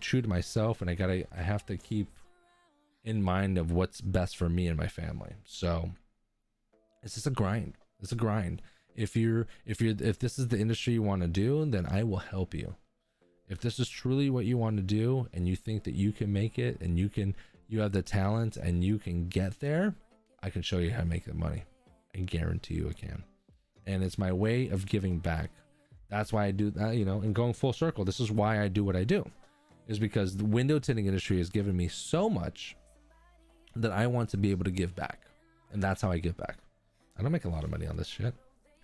true to myself, and I have to keep in mind of what's best for me and my family. So it's just a grind. It's a grind. If this is the industry you want to do, then I will help you. If this is truly what you want to do, and you think that you can make it, and you have the talent, and you can get there, I can show you how to make the money. I guarantee you I can. And it's my way of giving back. That's why I do that, and going full circle. This is why I do what I do, is because the window tinting industry has given me so much that I want to be able to give back. And that's how I give back. I don't make a lot of money on this shit.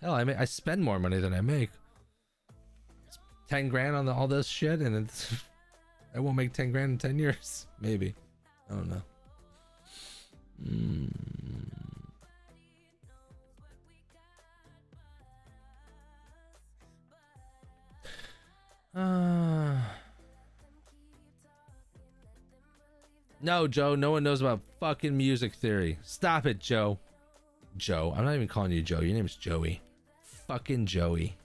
Hell, I spend more money than I make. It's 10 grand on all this shit, and I won't make 10 grand in 10 years. Maybe. I don't know. No, Joe, no one knows about fucking music theory. Stop it, Joe. Joe, I'm not even calling you Joe. Your name is Joey. Fucking Joey.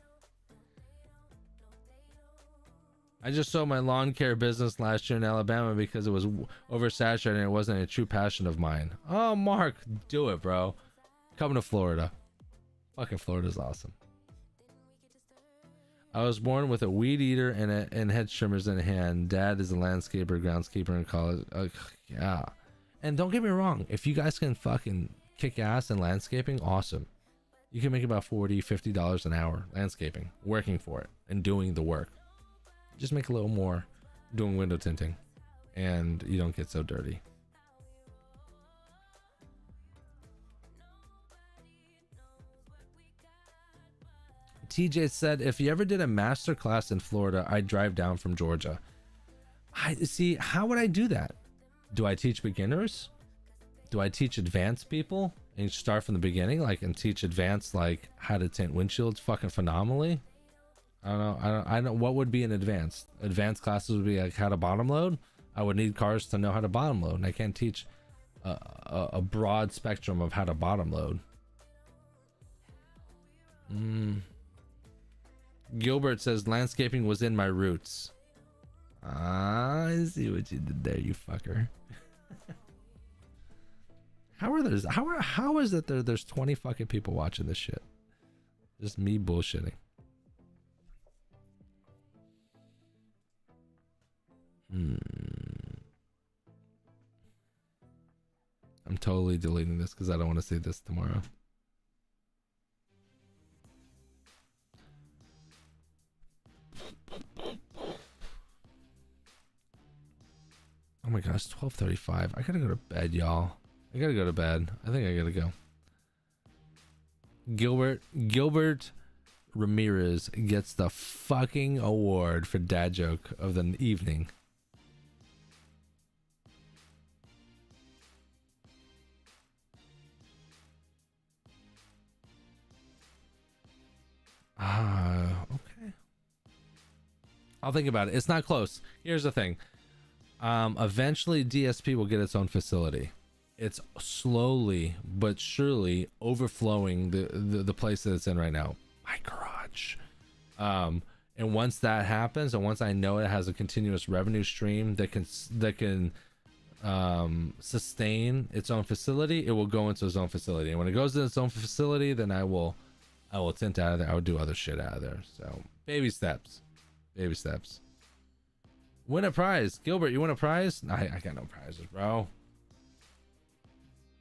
I just sold my lawn care business last year in Alabama because it was oversaturated and it wasn't a true passion of mine. Oh, Mark, do it, bro. Come to Florida. Fucking Florida's awesome. I was born with a weed eater and hedge trimmers in hand. Dad is a landscaper, groundskeeper in college. Yeah. And don't get me wrong, if you guys can fucking kick ass in landscaping, awesome. You can make about $40, $50 an hour landscaping, working for it and doing the work. Just make a little more doing window tinting, and you don't get so dirty. TJ said, if you ever did a master class in Florida, I'd drive down from Georgia. I see. How would I do that? Do I teach beginners? Do I teach advanced people and start from the beginning, and teach advanced, how to tint windshields fucking phenomenally? I don't know. I don't. What would be an advanced? Advanced classes would be how to bottom load. I would need cars to know how to bottom load, and I can't teach a broad spectrum of how to bottom load. Gilbert says landscaping was in my roots. I see what you did there, you fucker. How is it there's 20 fucking people watching this shit? Just me bullshitting. I'm totally deleting this because I don't want to see this tomorrow. Oh my gosh, 12:35. I gotta go to bed, y'all. I gotta go to bed. I think I gotta go. Gilbert Ramirez gets the fucking award for dad joke of the evening. Okay. I'll think about it. It's not close. Here's the thing. Eventually DSP will get its own facility. It's slowly but surely overflowing the place that it's in right now, my garage. And once that happens, and once I know it has a continuous revenue stream that can sustain its own facility, it will go into its own facility. And when it goes to its own facility, then I will tint out of there. I will do other shit out of there. So baby steps. Win a prize. Gilbert, you win a prize? I got no prizes, bro.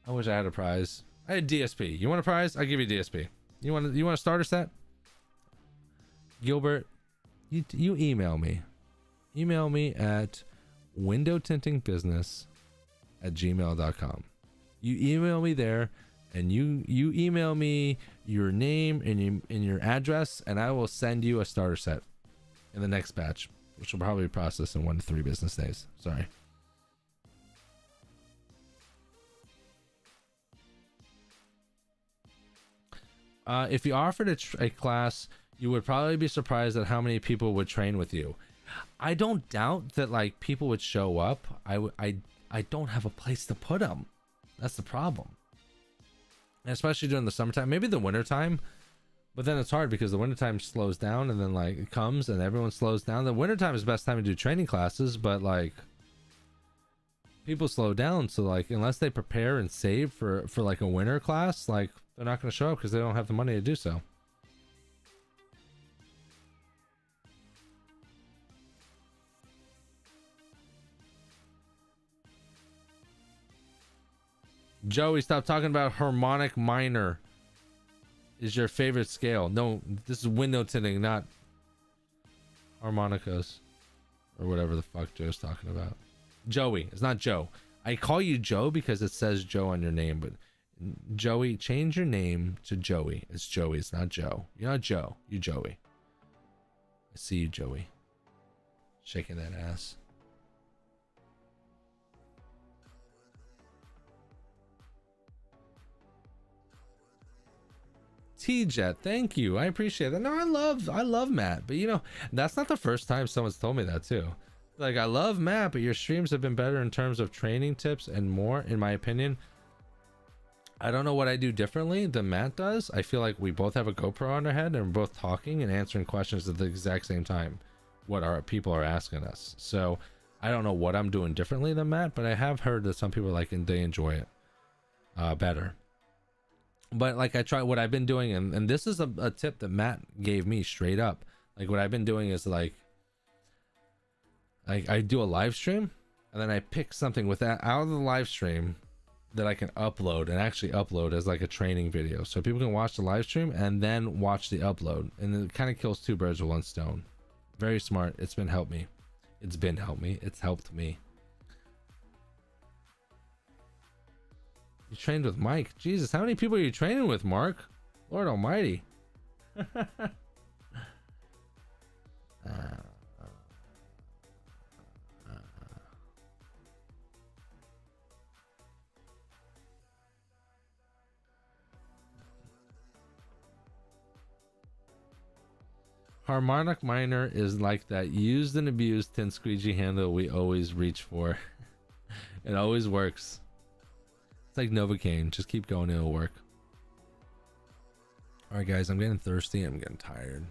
I wish I had a prize. I had DSP. You want a prize? I'll give you DSP. You want a starter set? Gilbert, you email me. Email me at windowtintingbusiness@gmail.com. You email me there, and you email me your name and your address, and I will send you a starter set in the next batch, which will probably be processed in 1 to 3 business days. Sorry. If you offered a class, you would probably be surprised at how many people would train with you. I don't doubt that like people would show up. I don't have a place to put them. That's the problem. And especially during the summertime, maybe the wintertime. But then it's hard because the wintertime slows down, and then like it comes and everyone slows down. The wintertime is the best time to do training classes, but like people slow down. So like unless they prepare and save for like a winter class, like they're not going to show up because they don't have the money to do so. Joey, stop talking about harmonic minor. Is your favorite scale? No, this is window tinting, not harmonicas or whatever the fuck Joe's talking about. Joey, it's not Joe. I call you Joe because it says Joe on your name, but Joey, change your name to Joey. It's Joey, it's not Joe. You're not Joe, you're Joey. I see you, Joey. Shaking that ass. T-Jet, thank you. I appreciate that. No, I love Matt, but you know, that's not the first time someone's told me that too. Like, I love Matt, but your streams have been better in terms of training tips and more, in my opinion. I don't know what I do differently than Matt does. I feel like we both have a GoPro on our head and we're both talking and answering questions at the exact same time. What our people are asking us. So I don't know what I'm doing differently than Matt, but I have heard that some people like and they enjoy it better. But like I try what I've been doing, and this is a tip that Matt gave me straight up. Like what I've been doing is like I do a live stream and then I pick something with that out of the live stream that I can upload and actually upload as like a training video. So people can watch the live stream and then watch the upload, and it kind of kills 2 birds with 1 stone. Very smart. It's helped me. It's helped me. You trained with Mike. Jesus, how many people are you training with, Mark? Lord almighty. Harmonic minor is like that used and abused tin squeegee handle we always reach for. It always works. It's like Novocaine. Just keep going, it'll work. Alright guys, I'm getting thirsty, I'm getting tired,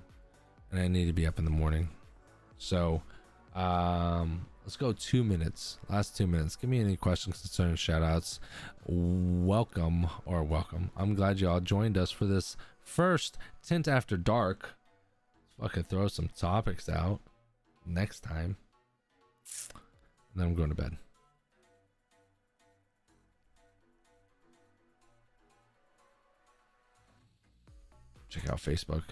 and I need to be up in the morning. So let's go 2 minutes. Last 2 minutes. Give me any questions, concerns, shout outs. Welcome. I'm glad y'all joined us for this first Tint After Dark. Let's fucking throw some topics out next time. and then I'm going to bed. Check out Facebook.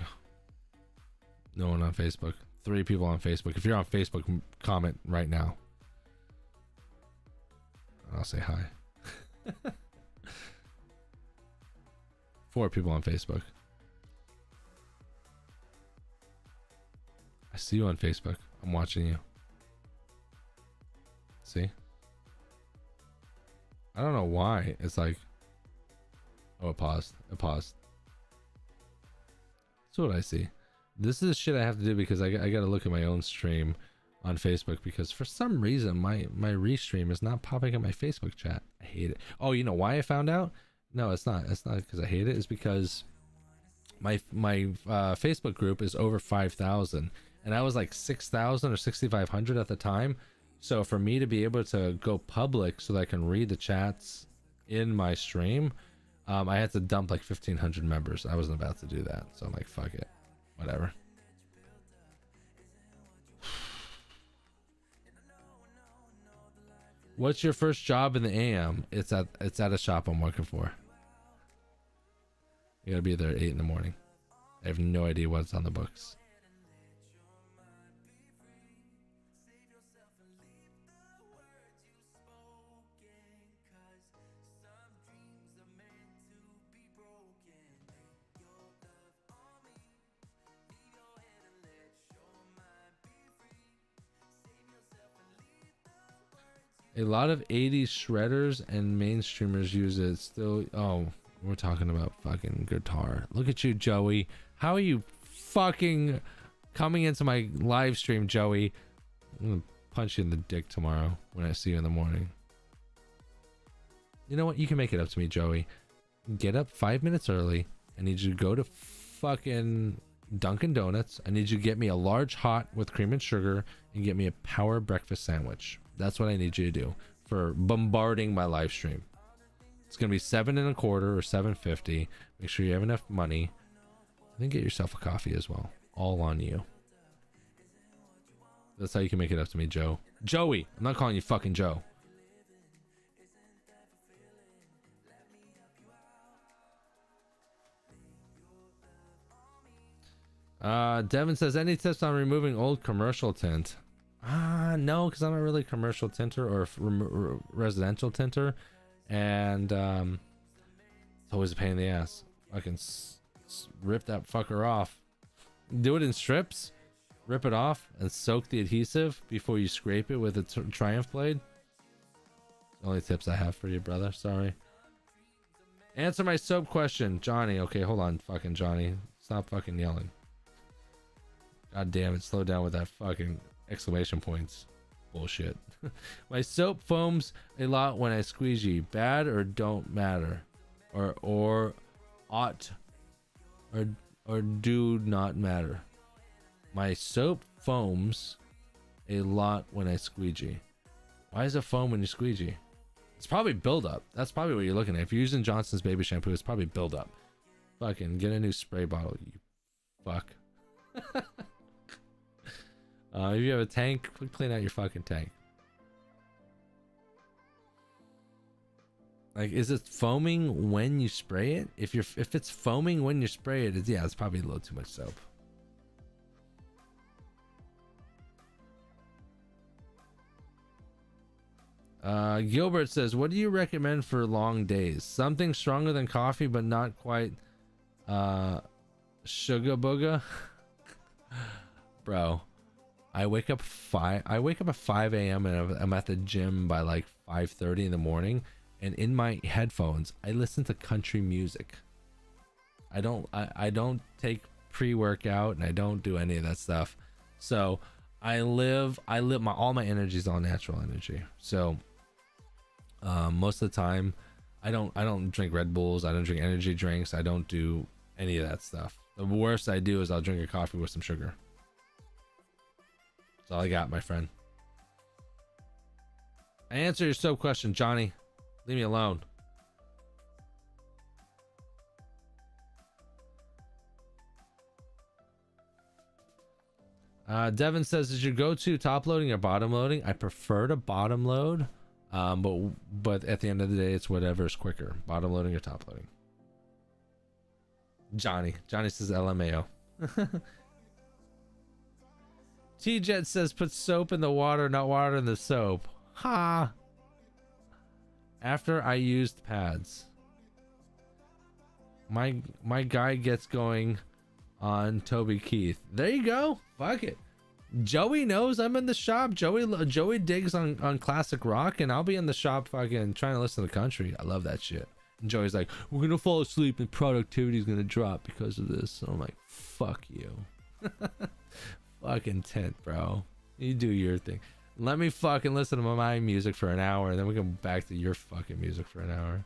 No one on Facebook. 3 people on Facebook. If you're on Facebook, comment right now. I'll say hi. 4 people on Facebook. I see you on Facebook. I'm watching you. See? I don't know why. It's like... Oh, it paused. It paused. That's what I see. This is the shit I have to do because I gotta look at my own stream on Facebook because for some reason my restream is not popping up my Facebook chat. I hate it. Oh, you know why I found out? No, it's not. It's not because I hate it. It's because my Facebook group is over 5,000 and I was like 6,000 or 6,500 at the time. So for me to be able to go public so that I can read the chats in my stream, I had to dump like 1,500 members. I wasn't about to do that, so I'm like, fuck it. Whatever. What's your first job in the AM? It's at a shop I'm working for. You gotta be there at 8 in the morning. I have no idea what's on the books. A lot of 80s shredders and mainstreamers use it still. Oh, we're talking about fucking guitar. Look at you, Joey. How are you fucking coming into my live stream, Joey? I'm gonna punch you in the dick tomorrow when I see you in the morning. You know what? You can make it up to me, Joey. Get up 5 minutes early. I need you to go to fucking Dunkin' Donuts. I need you to get me a large hot with cream and sugar and get me a power breakfast sandwich. That's what I need you to do for bombarding my live stream. It's gonna be $7.25 or $7.50. Make sure you have enough money. And then get yourself a coffee as well. All on you. That's how you can make it up to me, Joe. Joey! I'm not calling you fucking Joe. Devin says, any tips on removing old commercial tint? No, because I'm not really a commercial tinter or residential tinter, and it's always a pain in the ass. I can rip that fucker off. Do it in strips, rip it off, and soak the adhesive before you scrape it with a Triumph blade. Only tips I have for you, brother. Sorry. Answer my soap question, Johnny. Okay, hold on, fucking Johnny. Stop fucking yelling. God damn it, slow down with that fucking exclamation points. Bullshit. My soap foams a lot when I squeegee. Bad or don't matter? Or ought or do not matter? My soap foams a lot when I squeegee. Why is it foam when you squeegee? It's probably buildup. That's probably what you're looking at. If you're using Johnson's baby shampoo, it's probably buildup. Fucking get a new spray bottle, you fuck. If you have a tank, clean out your fucking tank. Like, is it foaming when you spray it? If it's foaming when you spray it, it's probably a little too much soap. Gilbert says, what do you recommend for long days? Something stronger than coffee, but not quite sugar booger. Bro, I wake up at 5 a.m. and I'm at the gym by like 5:30 in the morning, and in my headphones I listen to country music. I don't take pre-workout and I don't do any of that stuff. So all my energy is all natural energy. So most of the time I don't drink Red Bulls, I don't drink energy drinks, I don't do any of that stuff. The worst I do is I'll drink a coffee with some sugar. That's all I got, my friend. I answer your soap question, Johnny. Leave me alone. Devin says, is your go-to top loading or bottom loading? I prefer to bottom load, but at the end of the day, it's whatever is quicker, bottom loading or top loading. Johnny says LMAO. T-Jet says, put soap in the water, not water in the soap. Ha! After I used pads. My guy gets going on Toby Keith. There you go. Fuck it. Joey knows I'm in the shop. Joey digs on classic rock, and I'll be in the shop fucking trying to listen to country. I love that shit. And Joey's like, we're gonna fall asleep and productivity's gonna drop because of this. And I'm like, fuck you. Fucking Tint, bro. You do your thing. Let me fucking listen to my music for an hour, and then we go back to your fucking music for an hour.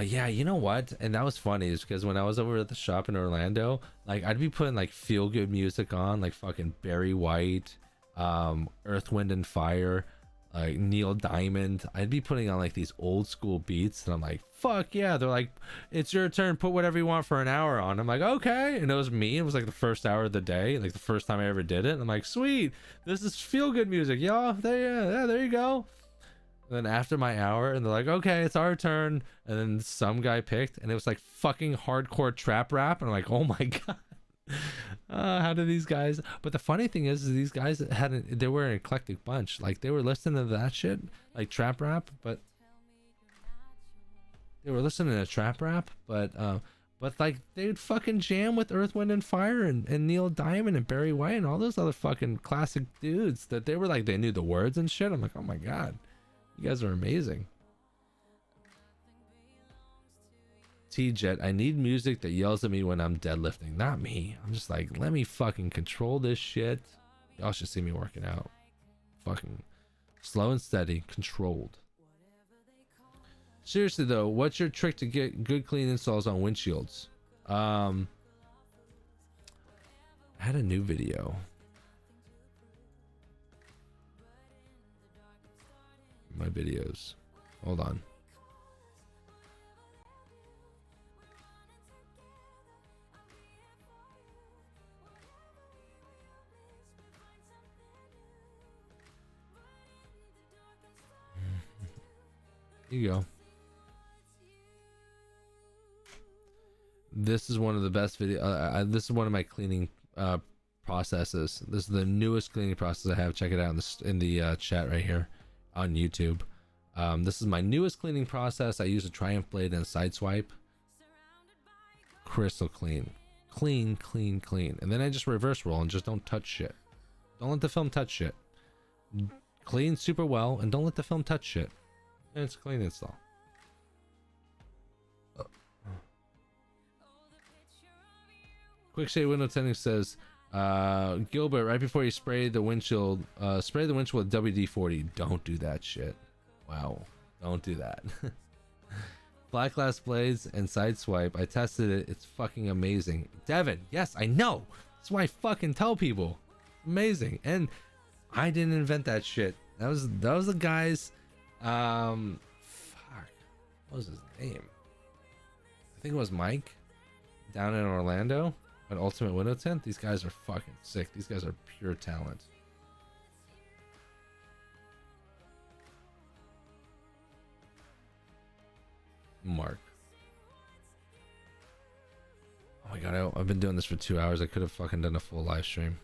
Yeah, you know what? And that was funny is because when I was over at the shop in Orlando, like I'd be putting like feel good music on, like fucking Barry White, Earth, Wind and Fire, like Neil Diamond. I'd be putting on like these old school beats, and I'm like, fuck yeah. They're like, it's your turn, put whatever you want for an hour on. I'm like, okay. And it was me. It was like the first hour of the day, like the first time I ever did it. I'm like, sweet, this is feel good music, y'all. There you go. And then after my hour, and they're like, okay, it's our turn. And then some guy picked, and it was like fucking hardcore trap rap. And I'm like, oh my God. How do these guys? But the funny thing is these guys they were an eclectic bunch. Like they were listening to that shit, like trap rap, but they were listening to trap rap, but like they'd fucking jam with Earth, Wind and Fire and Neil Diamond and Barry White and all those other fucking classic dudes that they were like, they knew the words and shit. I'm like, oh my God. You guys are amazing. T-Jet, I need music that yells at me when I'm deadlifting. Not me. I'm just like, let me fucking control this shit. Y'all should see me working out. Fucking slow and steady, controlled. Seriously though, what's your trick to get good clean installs on windshields? I had a new video. My videos, hold on. Here you go. This is one of the best video. This is one of my cleaning processes. This is the newest cleaning process I have. Check it out in the chat right here on YouTube. This is my newest cleaning process. I use a Triumph blade and a side swipe. Crystal clean. Clean. And then I just reverse roll and just don't touch shit. Don't let the film touch shit. Clean super well and don't let the film touch shit. And it's a clean install. Quick Shade Window Tinting says, Gilbert, right before you spray the windshield with WD-40. Don't do that shit. Wow, don't do that. Black glass blades and side swipe. I tested it. It's fucking amazing. Devin, yes, I know. That's why I fucking tell people. Amazing. And I didn't invent that shit. That was the guys. Fuck. What was his name? I think it was Mike down in Orlando at Ultimate Window Tint. These guys are fucking sick. These guys are pure talent. Mark. Oh my God, I've been doing this for 2 hours. I could have fucking done a full live stream.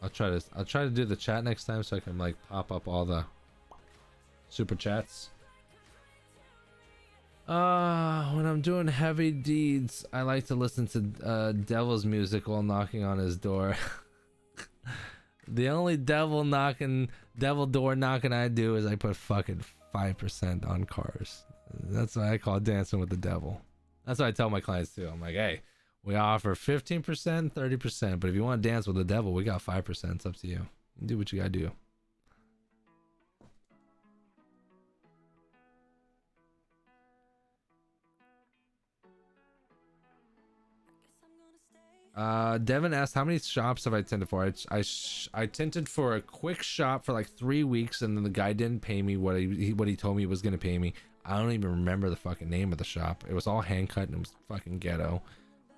I'll try to do the chat next time so I can like pop up all the super chats. When I'm doing heavy deeds, I like to listen to devil's music while knocking on his door. The only devil door knocking I do is I put fucking 5% on cars. That's what I call dancing with the devil. That's what I tell my clients too. I'm like, hey, we offer 15%, 30%, but if you want to dance with the devil, we got 5%. It's up to you. You do what you gotta do. Devin asked, how many shops have I tinted for? I tinted for a quick shop for like 3 weeks, and then the guy didn't pay me what he told me he was gonna pay me. I don't even remember the fucking name of the shop. It was all hand cut and it was fucking ghetto,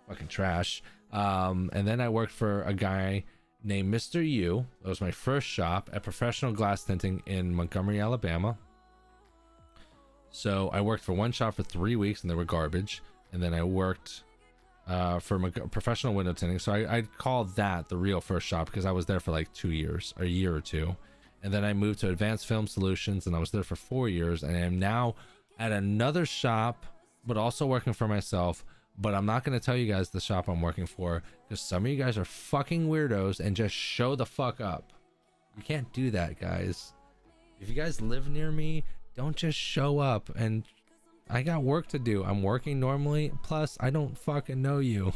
fucking trash. And then I worked for a guy named Mr. U. That was my first shop at Professional Glass Tinting in Montgomery, Alabama. So I worked for one shop for 3 weeks and they were garbage. And then I worked for Professional Window Tinting. So I'd call that the real first shop because I was there for like 2 years, a year or two. And then I moved to Advanced Film Solutions and I was there for 4 years. And I am now at another shop, but also working for myself. But I'm not going to tell you guys the shop I'm working for because some of you guys are fucking weirdos and just show the fuck up. You can't do that, guys. If you guys live near me, don't just show up. And I got work to do. I'm working normally. Plus, I don't fucking know you.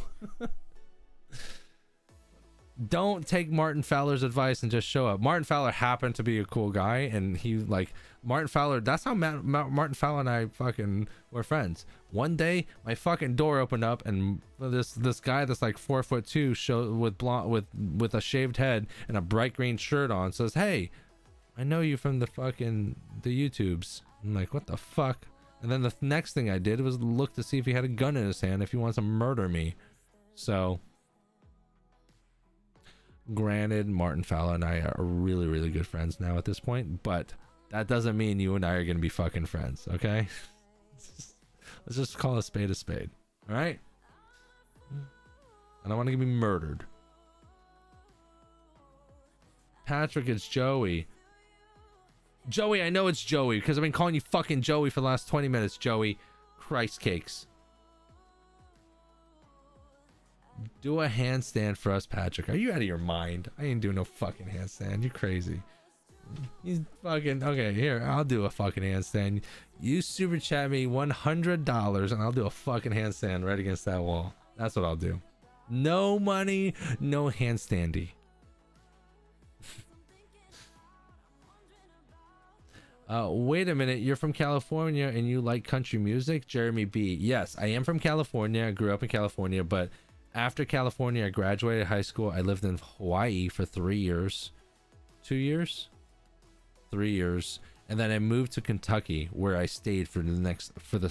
Don't take Martin Fowler's advice and just show up. Martin Fowler happened to be a cool guy, and he like Martin Fowler. That's how Martin Fowler and I fucking were friends. One day, my fucking door opened up, and this guy that's like 4'2" show with blonde with a shaved head and a bright green shirt on says, "Hey, I know you from the YouTubes." I'm like, what the fuck? And then the next thing I did was look to see if he had a gun in his hand, if he wants to murder me. So. Granted, Martin Fowler and I are really, really good friends now at this point, but that doesn't mean you and I are going to be fucking friends, okay? Let's just call a spade, all right? I don't want to be murdered. Patrick, it's Joey. Joey, I know it's Joey because I've been calling you fucking Joey for the last 20 minutes, Joey. Christ cakes. Do a handstand for us, Patrick. Are you out of your mind? I ain't doing no fucking handstand. You're crazy. He's fucking okay. Here, I'll do a fucking handstand. You super chat me $100 and I'll do a fucking handstand right against that wall. That's what I'll do. No money, no handstandy. Wait a minute, you're from California and you like country music? Jeremy B. Yes, I am from California. I grew up in California, but after California, I graduated high school. I lived in Hawaii for 3 years. 2 years? 3 years. And then I moved to Kentucky where I stayed for the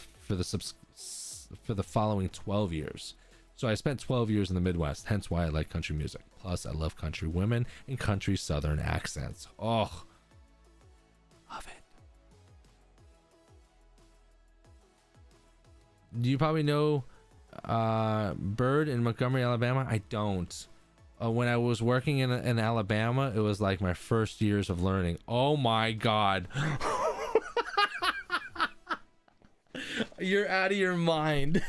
following 12 years. So I spent 12 years in the Midwest, hence why I like country music. Plus, I love country women and country southern accents. Oh, love it. Do you probably know Bird in Montgomery, Alabama? I don't. When I was working in Alabama, it was like my first years of learning. Oh my god. You're out of your mind.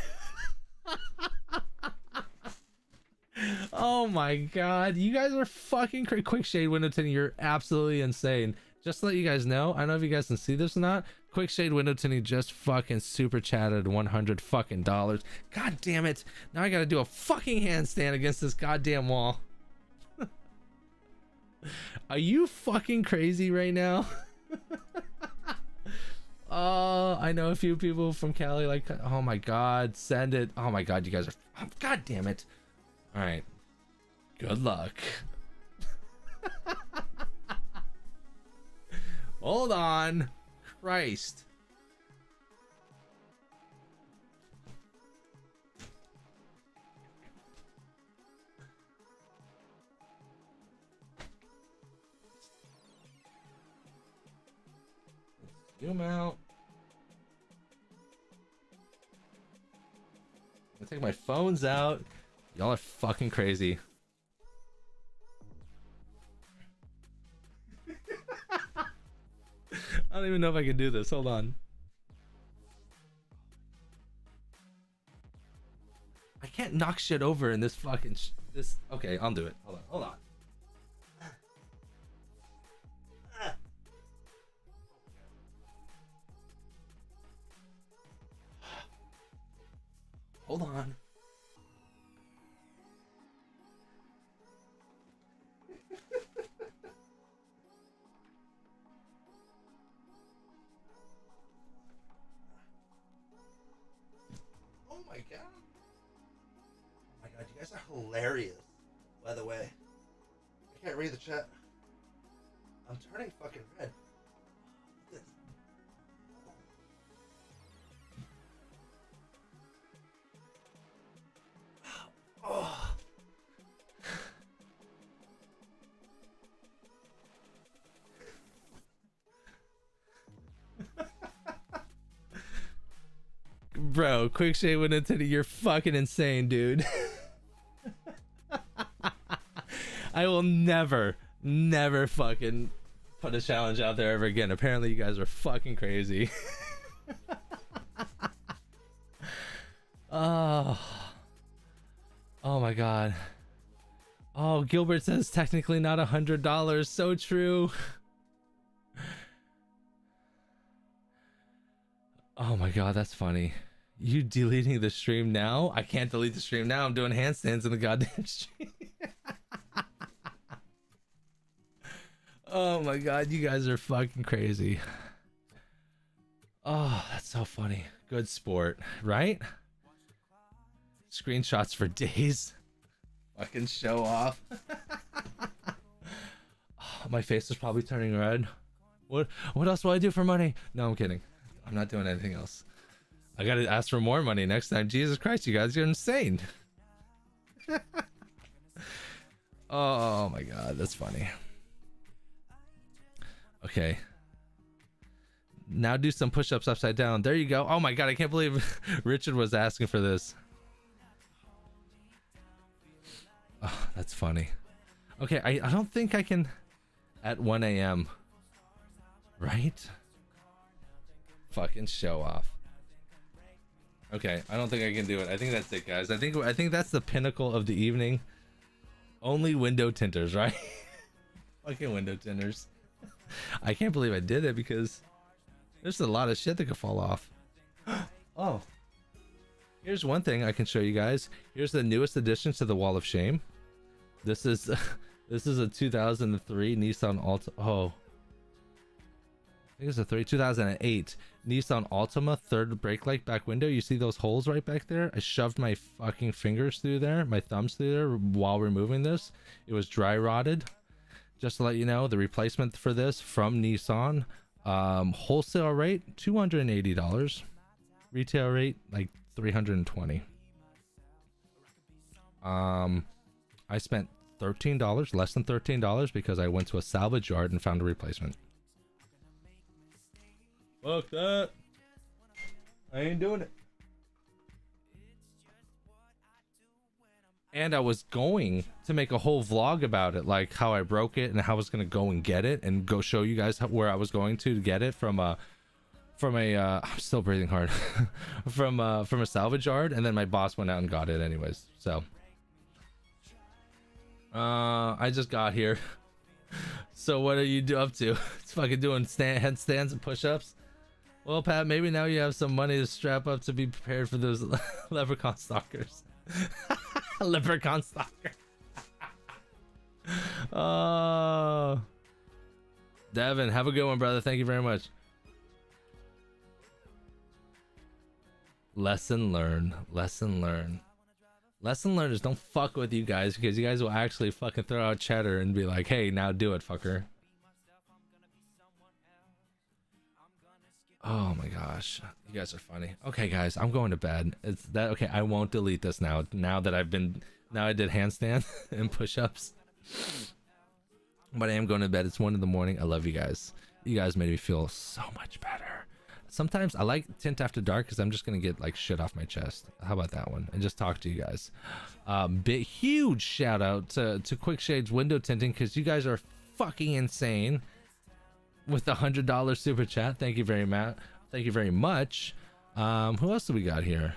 Oh my god, you guys are fucking crazy. Quick Shade Window Tinting, you're absolutely insane. Just to let you guys know, I don't know if you guys can see this or not, Quick Shade Window Tinting just fucking super chatted $100 fucking dollars. God damn it, now I gotta do a fucking handstand against this goddamn wall. Are you fucking crazy right now? Oh, I know a few people from Cali like, oh my god, send it. Oh my god, you guys are, oh, god damn it. All right, good luck. Hold on, Christ. Zoom out. I'm gonna take my phones out. Y'all are fucking crazy. I don't even know if I can do this. Hold on. I can't knock shit over in this fucking this. Okay, I'll do it. Hold on. Hold on. Hold on. Oh my god. Oh my god, you guys are hilarious, by the way. I can't read the chat. I'm turning fucking red. Oh. Bro, quick shade went into the, you're fucking insane, dude. I will never fucking put a challenge out there ever again. Apparently you guys are fucking crazy. Oh my god. Oh, Gilbert says technically not $100. So true. Oh my god, that's funny. You deleting the stream now? I can't delete the stream now. I'm doing handstands in the goddamn stream. Oh my god, you guys are fucking crazy. Oh, that's so funny. Good sport, right? Screenshots for days. Fucking show off. Oh, my face is probably turning red. What else do I do for money? No, I'm kidding. I'm not doing anything else. I gotta ask for more money next time. Jesus Christ, you guys are insane. Oh my god, that's funny. Okay. Now do some push-ups upside down. There you go. Oh my god, I can't believe Richard was asking for this. Oh, that's funny. Okay, I don't think I can at 1 a.m. Right? Fucking show off. Okay, I don't think I can do it. I think that's it, guys. I think that's the pinnacle of the evening. Only window tinters, right? Fucking window tinters. I can't believe I did it because there's a lot of shit that could fall off. Oh, here's one thing I can show you guys. Here's the newest addition to the Wall of Shame. This is a 2003 Nissan Altima. Oh, I think it's a 2008 Nissan Altima third brake light back window. You see those holes right back there? I shoved my fucking fingers through there, my thumbs through there while removing this. It was dry rotted. Just to let you know, the replacement for this from Nissan, wholesale rate $280, retail rate like $320. I spent $13, less than $13, because I went to a salvage yard and found a replacement. Fuck that. I ain't doing it. And I was going to make a whole vlog about it, like how I broke it and how I was going to go and get it and go show you guys where I was going to get it from a I'm still breathing hard. from a salvage yard, and then my boss went out and got it anyways. So I just got here. So what are you up to? It's fucking doing headstands and push-ups. Well, Pat, maybe now you have some money to strap up to be prepared for those leprechaun stalkers. Leprechaun stalker. Oh, Devin, have a good one, brother. Thank you very much. Lesson learned. Lesson learned. Lesson learned is don't fuck with you guys, because you guys will actually fucking throw out cheddar and be like, hey, now do it, fucker. Oh my gosh, you guys are funny. Okay, guys, I'm going to bed. It's that okay? I won't delete this now. Now that I did handstand and push-ups. But I am going to bed. It's 1 in the morning. I love you guys. You guys made me feel so much better. Sometimes I like Tint After Dark because I'm just gonna get like shit off my chest. How about that one? And just talk to you guys. Huge shout out to Quick Shades window tinting, because you guys are fucking insane. With the $100 super chat, thank you very much. Thank you very much. Who else do we got here?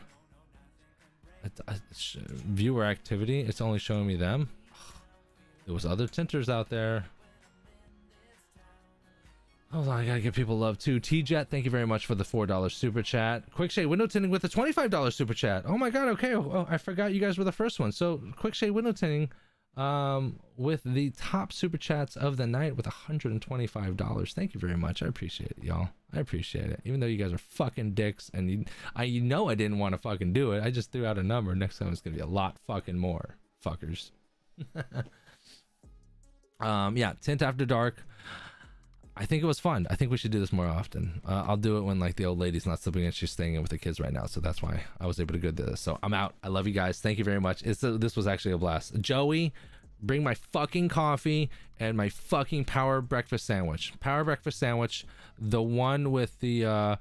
Viewer activity. It's only showing me them. There was other tinters out there. Hold on, I gotta give people love too. T-Jet, thank you very much for the $4 super chat. Quick Shade window tinting with the $25 super chat. Oh my god, okay. Oh, I forgot you guys were the first one. So Quick Shade window tinting, with the top super chats of the night with $125. Thank you very much. I appreciate it, y'all. I appreciate it. Even though you guys are fucking dicks and you know I didn't want to fucking do it. I just threw out a number. Next time it's gonna be a lot fucking more, fuckers. Yeah, Tint After Dark. I think it was fun. I think we should do this more often. I'll do it when like the old lady's not sleeping and she's staying in with the kids right now. So that's why I was able to go do this. So I'm out. I love you guys. Thank you very much. This was actually a blast. Joey, bring my fucking coffee and my fucking power breakfast sandwich. Power breakfast sandwich, the one with the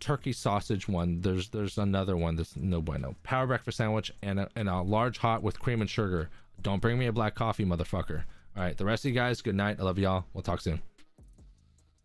turkey sausage one. There's another one that's no bueno. Power breakfast sandwich and a large hot with cream and sugar. Don't bring me a black coffee, motherfucker. All right, the rest of you guys, good night. I love y'all. We'll talk soon.